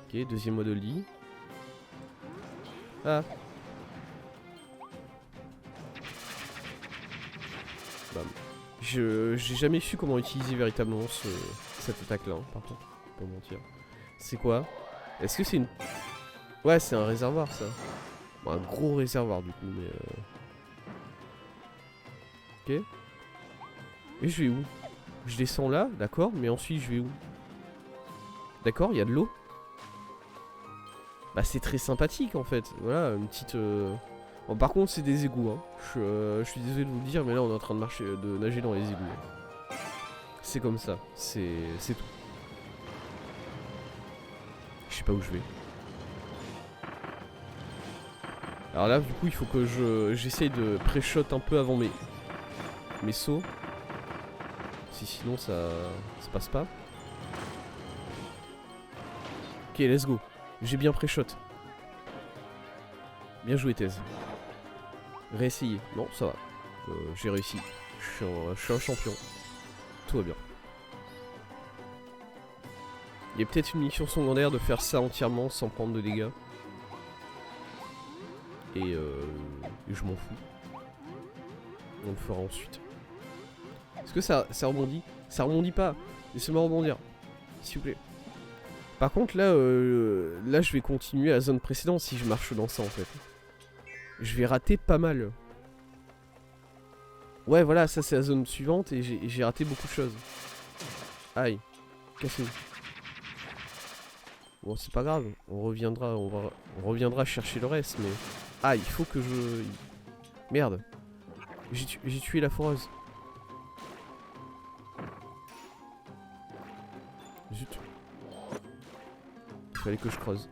Ok, deuxième mode de lit. Ah. Bam. J'ai jamais su comment utiliser véritablement cette attaque là, hein, par contre. Pas mentir. C'est quoi? Est-ce que c'est une... Ouais, c'est un réservoir ça. Bon, un gros réservoir du coup, mais... Ok. Et je vais où? Je descends là, d'accord, mais ensuite je vais où? D'accord, il y a de l'eau. Bah c'est très sympathique en fait. Voilà, une petite... Bon, par contre c'est des égouts, hein. Je suis désolé de vous le dire, mais là on est en train de nager dans les égouts. C'est comme ça, c'est tout. Je sais pas où je vais. Alors là du coup il faut que j'essaye de pré-shot un peu avant mes sauts. Sinon ça passe pas. Ok, let's go. J'ai bien pré-shot. Bien joué, Thèse. Réessayer. Non, ça va. J'ai réussi. Je suis un champion. Tout va bien. Il y a peut-être une mission secondaire de faire ça entièrement sans prendre de dégâts. Et je m'en fous. On le fera ensuite. Est-ce que ça rebondit? Ça rebondit pas. Laissez-moi rebondir. S'il vous plaît. Par contre là, là je vais continuer à la zone précédente si je marche dans ça en fait. Je vais rater pas mal. Ouais voilà, ça c'est la zone suivante et j'ai raté beaucoup de choses. Aïe. Cassé. Bon c'est pas grave, on reviendra chercher le reste mais... Ah il faut que je... Merde. J'ai tué la foreuse. Zut. Il fallait que je creuse.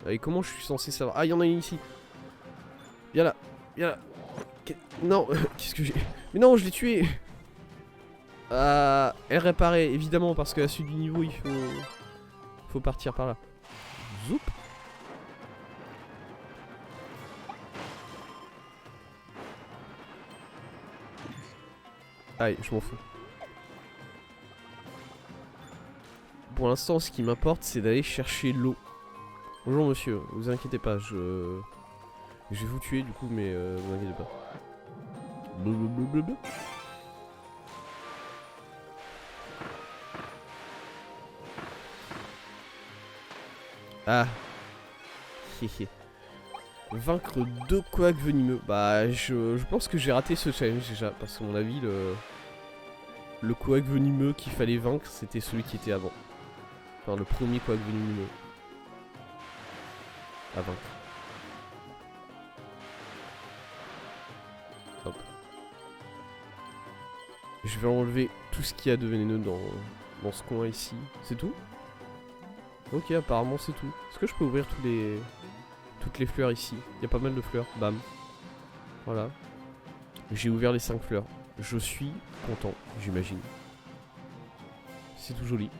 Et comment je suis censé savoir? Ah, il y en a une ici. Viens là. Viens là. Non, qu'est-ce que j'ai... Mais non, je l'ai tué. Elle réparait, évidemment, parce qu'à la suite du niveau, il faut partir par là. Zoup. Allez, je m'en fous. Pour l'instant, ce qui m'importe, c'est d'aller chercher l'eau. Bonjour monsieur, vous inquiétez pas, je vais vous tuer du coup, mais vous inquiétez pas. Blablabla. Ah. Vaincre 2 quacks venimeux. Bah, je pense que j'ai raté ce challenge déjà, parce qu'à mon avis, le quack venimeux qu'il fallait vaincre, c'était celui qui était avant. Enfin, le premier quack venimeux à vaincre. Hop. Je vais enlever tout ce qu'il y a de vénéneux dans ce coin ici. C'est tout? Ok, apparemment c'est tout. Est-ce que je peux ouvrir toutes les fleurs ici? Il y a pas mal de fleurs. Bam. Voilà. J'ai ouvert les 5 fleurs. Je suis content, j'imagine. C'est tout joli.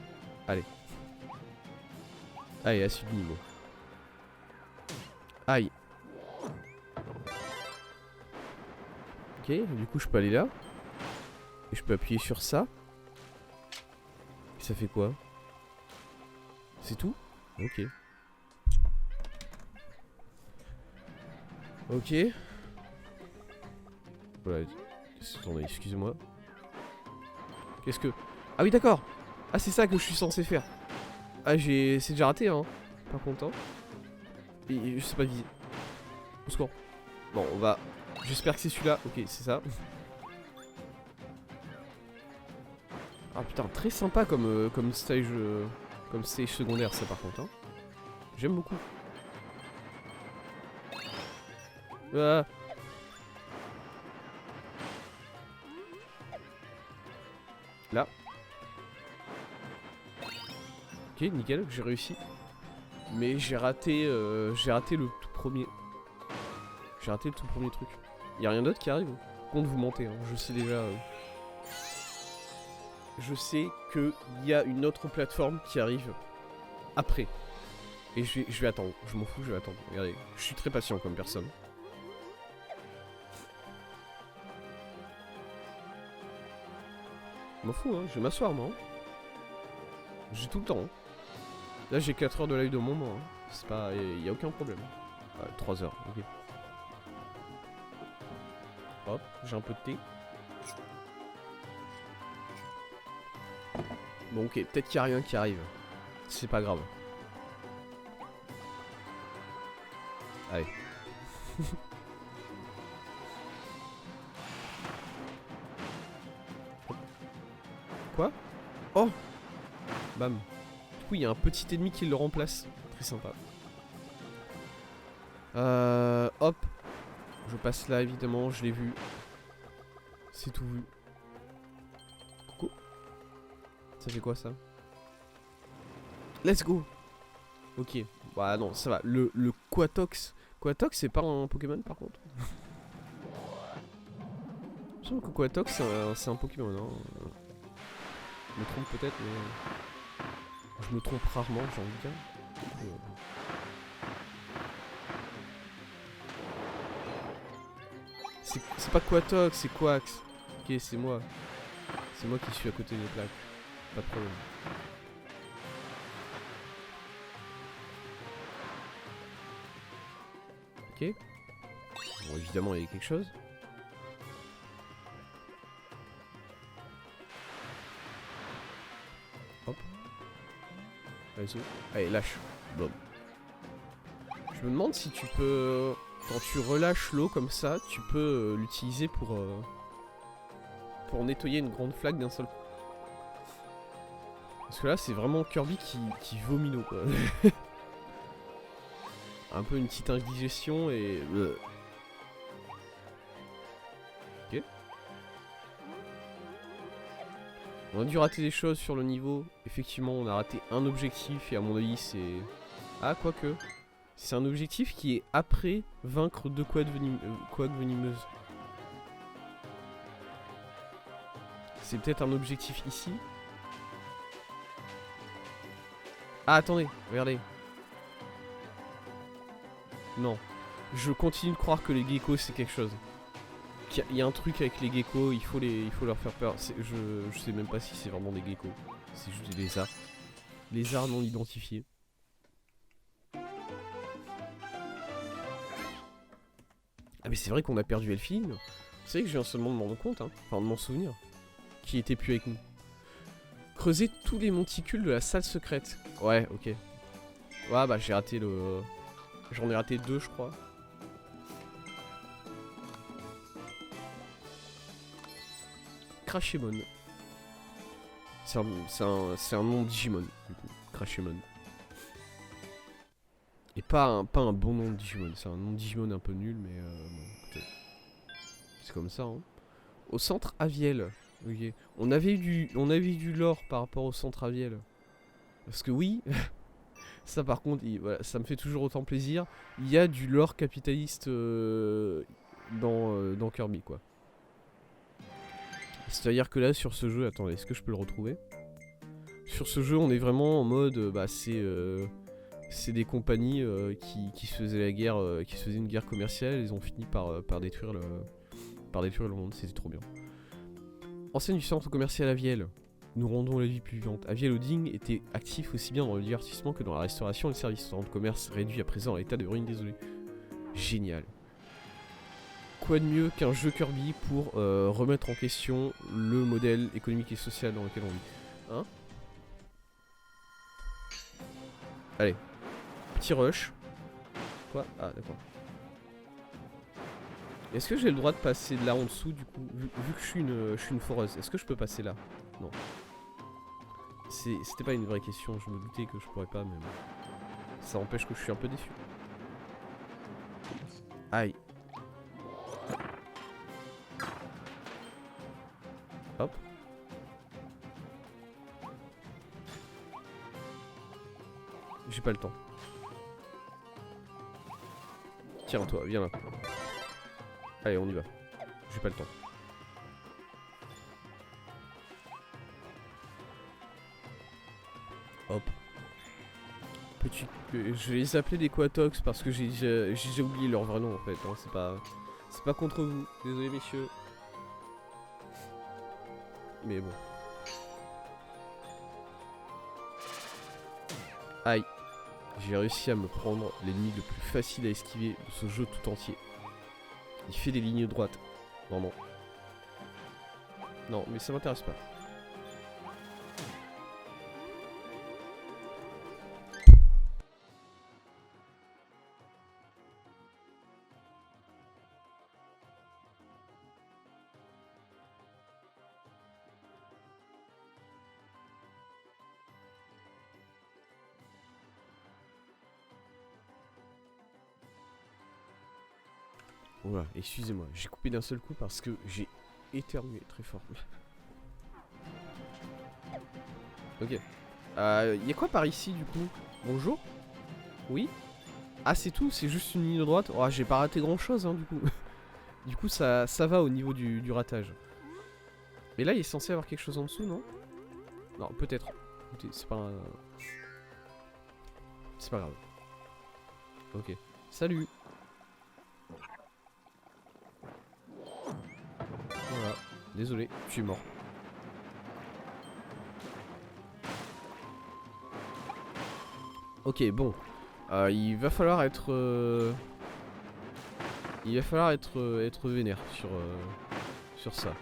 Allez. Allez, acide niveau. Aïe. Ok, du coup je peux aller là. Et je peux appuyer sur ça. Et ça fait quoi? C'est tout? Ok. Ok. Voilà. Attendez, excusez-moi. Qu'est-ce que... Ah oui, d'accord. Ah, c'est ça que je suis censé faire. Ah, c'est déjà raté, hein. Pas content. Et je sais pas viser. Au secours. Bon, on va... J'espère que c'est celui-là. Ok, c'est ça. Ah putain, très sympa comme stage... Comme stage secondaire, ça, par contre, hein. J'aime beaucoup. Ah. Là. Ok, nickel, j'ai réussi. Mais j'ai raté le tout premier. J'ai raté le tout premier truc. Y'a rien d'autre qui arrive? Compte vous mentez, hein. Je sais déjà. Je sais qu'il y a une autre plateforme qui arrive après. Et je vais attendre. Je m'en fous, je vais attendre. Regardez, je suis très patient comme personne. Je m'en fous, hein. Je vais m'asseoir, moi. Hein. J'ai tout le temps. Hein. Là, j'ai 4 heures de live de mon moment. Hein. C'est pas... Y a aucun problème. 3 heures, ok. Hop, j'ai un peu de thé. Bon, ok, peut-être qu'il n'y a rien qui arrive. C'est pas grave. Allez. Quoi? Oh! Bam. Du coup, il y a un petit ennemi qui le remplace. Très sympa. Hop. Je passe là, évidemment, je l'ai vu. C'est tout vu. Coucou. Ça fait quoi, ça? Let's go! Ok. Bah non, ça va. Le Quatox. Quatox, c'est pas un Pokémon, par contre. Je trouve que Quatox, c'est un Pokémon, hein. Je me trompe peut-être, mais... Je me trompe rarement, j'ai envie de dire. C'est pas Quatox, c'est Quax. Ok, c'est moi. C'est moi qui suis à côté des plaques. Pas de problème. Ok. Bon, évidemment, il y a quelque chose. Hop. Vas-y. Allez, lâche. Bon. Je me demande si tu peux... Quand tu relâches l'eau comme ça, tu peux l'utiliser pour nettoyer une grande flaque d'un seul coup. Parce que là, c'est vraiment Kirby qui vomit l'eau, quoi. Un peu une petite indigestion et... Ok. On a dû rater des choses sur le niveau. Effectivement, on a raté un objectif et à mon avis, c'est... Ah, quoique. C'est un objectif qui est après vaincre deux quads venimeuses. C'est peut-être un objectif ici. Ah, attendez, regardez. Non. Je continue de croire que les geckos c'est quelque chose. Il y a un truc avec les geckos, il faut leur faire peur. Je sais même pas si c'est vraiment des geckos. C'est juste des lézards. Lézards non identifiés. Ah mais c'est vrai qu'on a perdu Elfine. C'est vrai que je viens seulement de m'en rendre compte, hein. Enfin de m'en souvenir. Qui était plus avec nous. Creuser tous les monticules de la salle secrète. Ouais, ok. Ouais, bah j'ai raté le... J'en ai raté 2, je crois. Crashemon. C'est un nom Digimon, du coup. Crashemon. Et pas un bon nom de Digimon. C'est un nom de Digimon un peu nul, mais bon, écoutez. C'est comme ça, hein. Au centre Aviel. Ok. On avait du lore par rapport au centre Aviel. Parce que oui, ça par contre, voilà, ça me fait toujours autant plaisir. Il y a du lore capitaliste dans Kirby, quoi. C'est-à-dire que là, sur ce jeu, attendez, est-ce que je peux le retrouver? Sur ce jeu, on est vraiment en mode, bah c'est des compagnies qui se faisaient la guerre, qui se faisaient une guerre commerciale. Ils ont fini par détruire le monde. C'était trop bien. Enseigne du centre commercial Aviel. Nous rendons la vie plus vivante. Aviel Holding était actif aussi bien dans le divertissement que dans la restauration et le service. Centre de commerce réduit à présent à l'état de ruine désolée. Génial. Quoi de mieux qu'un jeu Kirby pour remettre en question le modèle économique et social dans lequel on vit. Hein? Allez. Petit rush. Quoi? Ah d'accord. Est-ce que j'ai le droit de passer de là en dessous du coup, vu que je suis une foreuse? Est-ce que je peux passer là? Non. C'était pas une vraie question, je me doutais que je pourrais pas, mais bon. Ça empêche que je suis un peu déçu. Aïe. Hop. J'ai pas le temps. Tiens toi, viens là. Allez, on y va. J'ai pas le temps. Hop. Petit... Je vais les appeler des Quatox parce que j'ai oublié leur vrai nom en fait. Hein. C'est pas contre vous. Désolé messieurs. Mais bon. Aïe. J'ai réussi à me prendre l'ennemi le plus facile à esquiver de ce jeu tout entier. Il fait des lignes droites. Vraiment. Non, mais ça m'intéresse pas. Voilà, excusez-moi, j'ai coupé d'un seul coup parce que j'ai éternué très fort. Ok. Y'a quoi par ici du coup? Bonjour? Oui? Ah c'est tout? C'est juste une ligne droite? Oh j'ai pas raté grand chose hein du coup. Du coup ça va au niveau du ratage. Mais là il est censé avoir quelque chose en dessous non? Non peut-être. C'est pas C'est pas grave. Ok. Salut. Voilà. Désolé, je suis mort. Ok, bon. Il va falloir être... Il va falloir être vénère sur ça.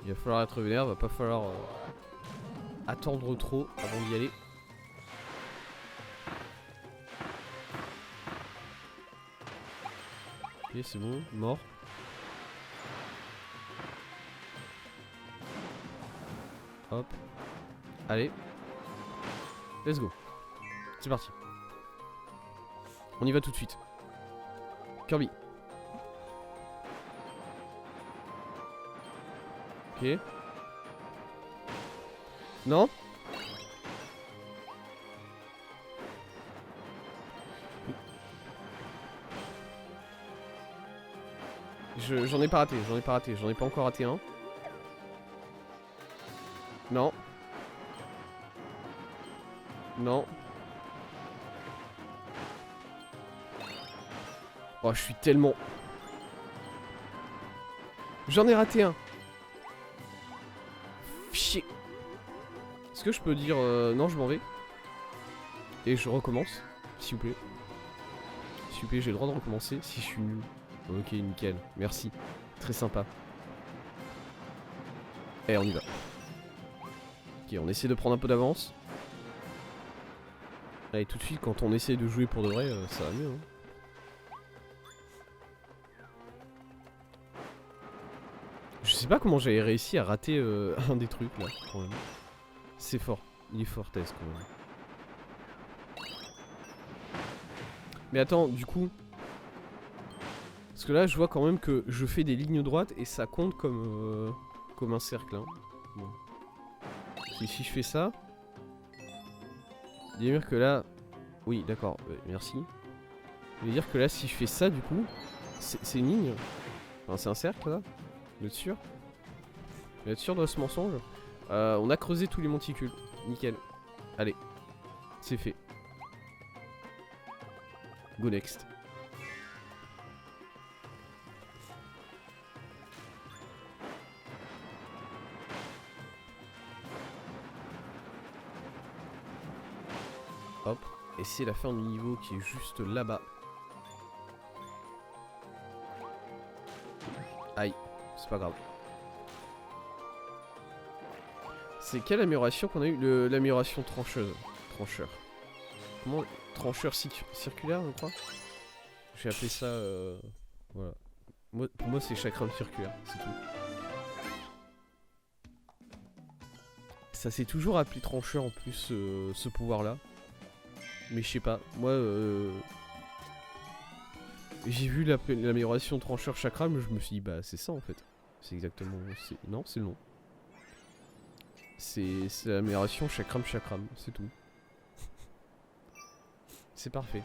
Il va falloir être vénère, va pas falloir attendre trop avant d'y aller. Ok, c'est bon, mort. Hop. Allez. Let's go. C'est parti. On y va tout de suite. Kirby. Ok. Non? J'en ai pas raté, j'en ai pas encore raté un. Non. Non. Oh, je suis tellement... J'en ai raté un. Chier. Est-ce que je peux dire... non, je m'en vais. Et je recommence, s'il vous plaît. S'il vous plaît, j'ai le droit de recommencer si je suis nul. Ok, nickel. Merci. Très sympa. Et on y va. Ok, on essaie de prendre un peu d'avance. Allez, tout de suite, quand on essaie de jouer pour de vrai, ça va mieux. Hein. Je sais pas comment j'avais réussi à rater un des trucs là, quand même. C'est fort. Il est fortesque quand même. Mais attends, du coup... Parce que là, je vois quand même que je fais des lignes droites et ça compte comme un cercle. Hein. Bon. Si je fais ça... Il veut dire que là... Oui, d'accord, merci. Il veut dire que là, si je fais ça, du coup... C'est une ligne. Enfin, c'est un cercle, là. Vous êtes sûr? Vous êtes sûr de ce mensonge? On a creusé tous les monticules. Nickel. Allez. C'est fait. Go next. Hop. Et c'est la fin du niveau qui est juste là-bas. Aïe. C'est pas grave. C'est quelle amélioration qu'on a eu? L'amélioration trancheuse. Trancheur. Comment? Trancheur circulaire, je crois. J'ai appelé ça... voilà. Pour moi, c'est chakram circulaire, c'est tout. Ça s'est toujours appelé trancheur en plus, ce pouvoir-là. Mais je sais pas. Moi, j'ai vu l'amélioration trancheur chakram, je me suis dit, bah c'est ça en fait. C'est exactement... Non, c'est le nom. C'est l'amélioration chakram, c'est tout. C'est parfait.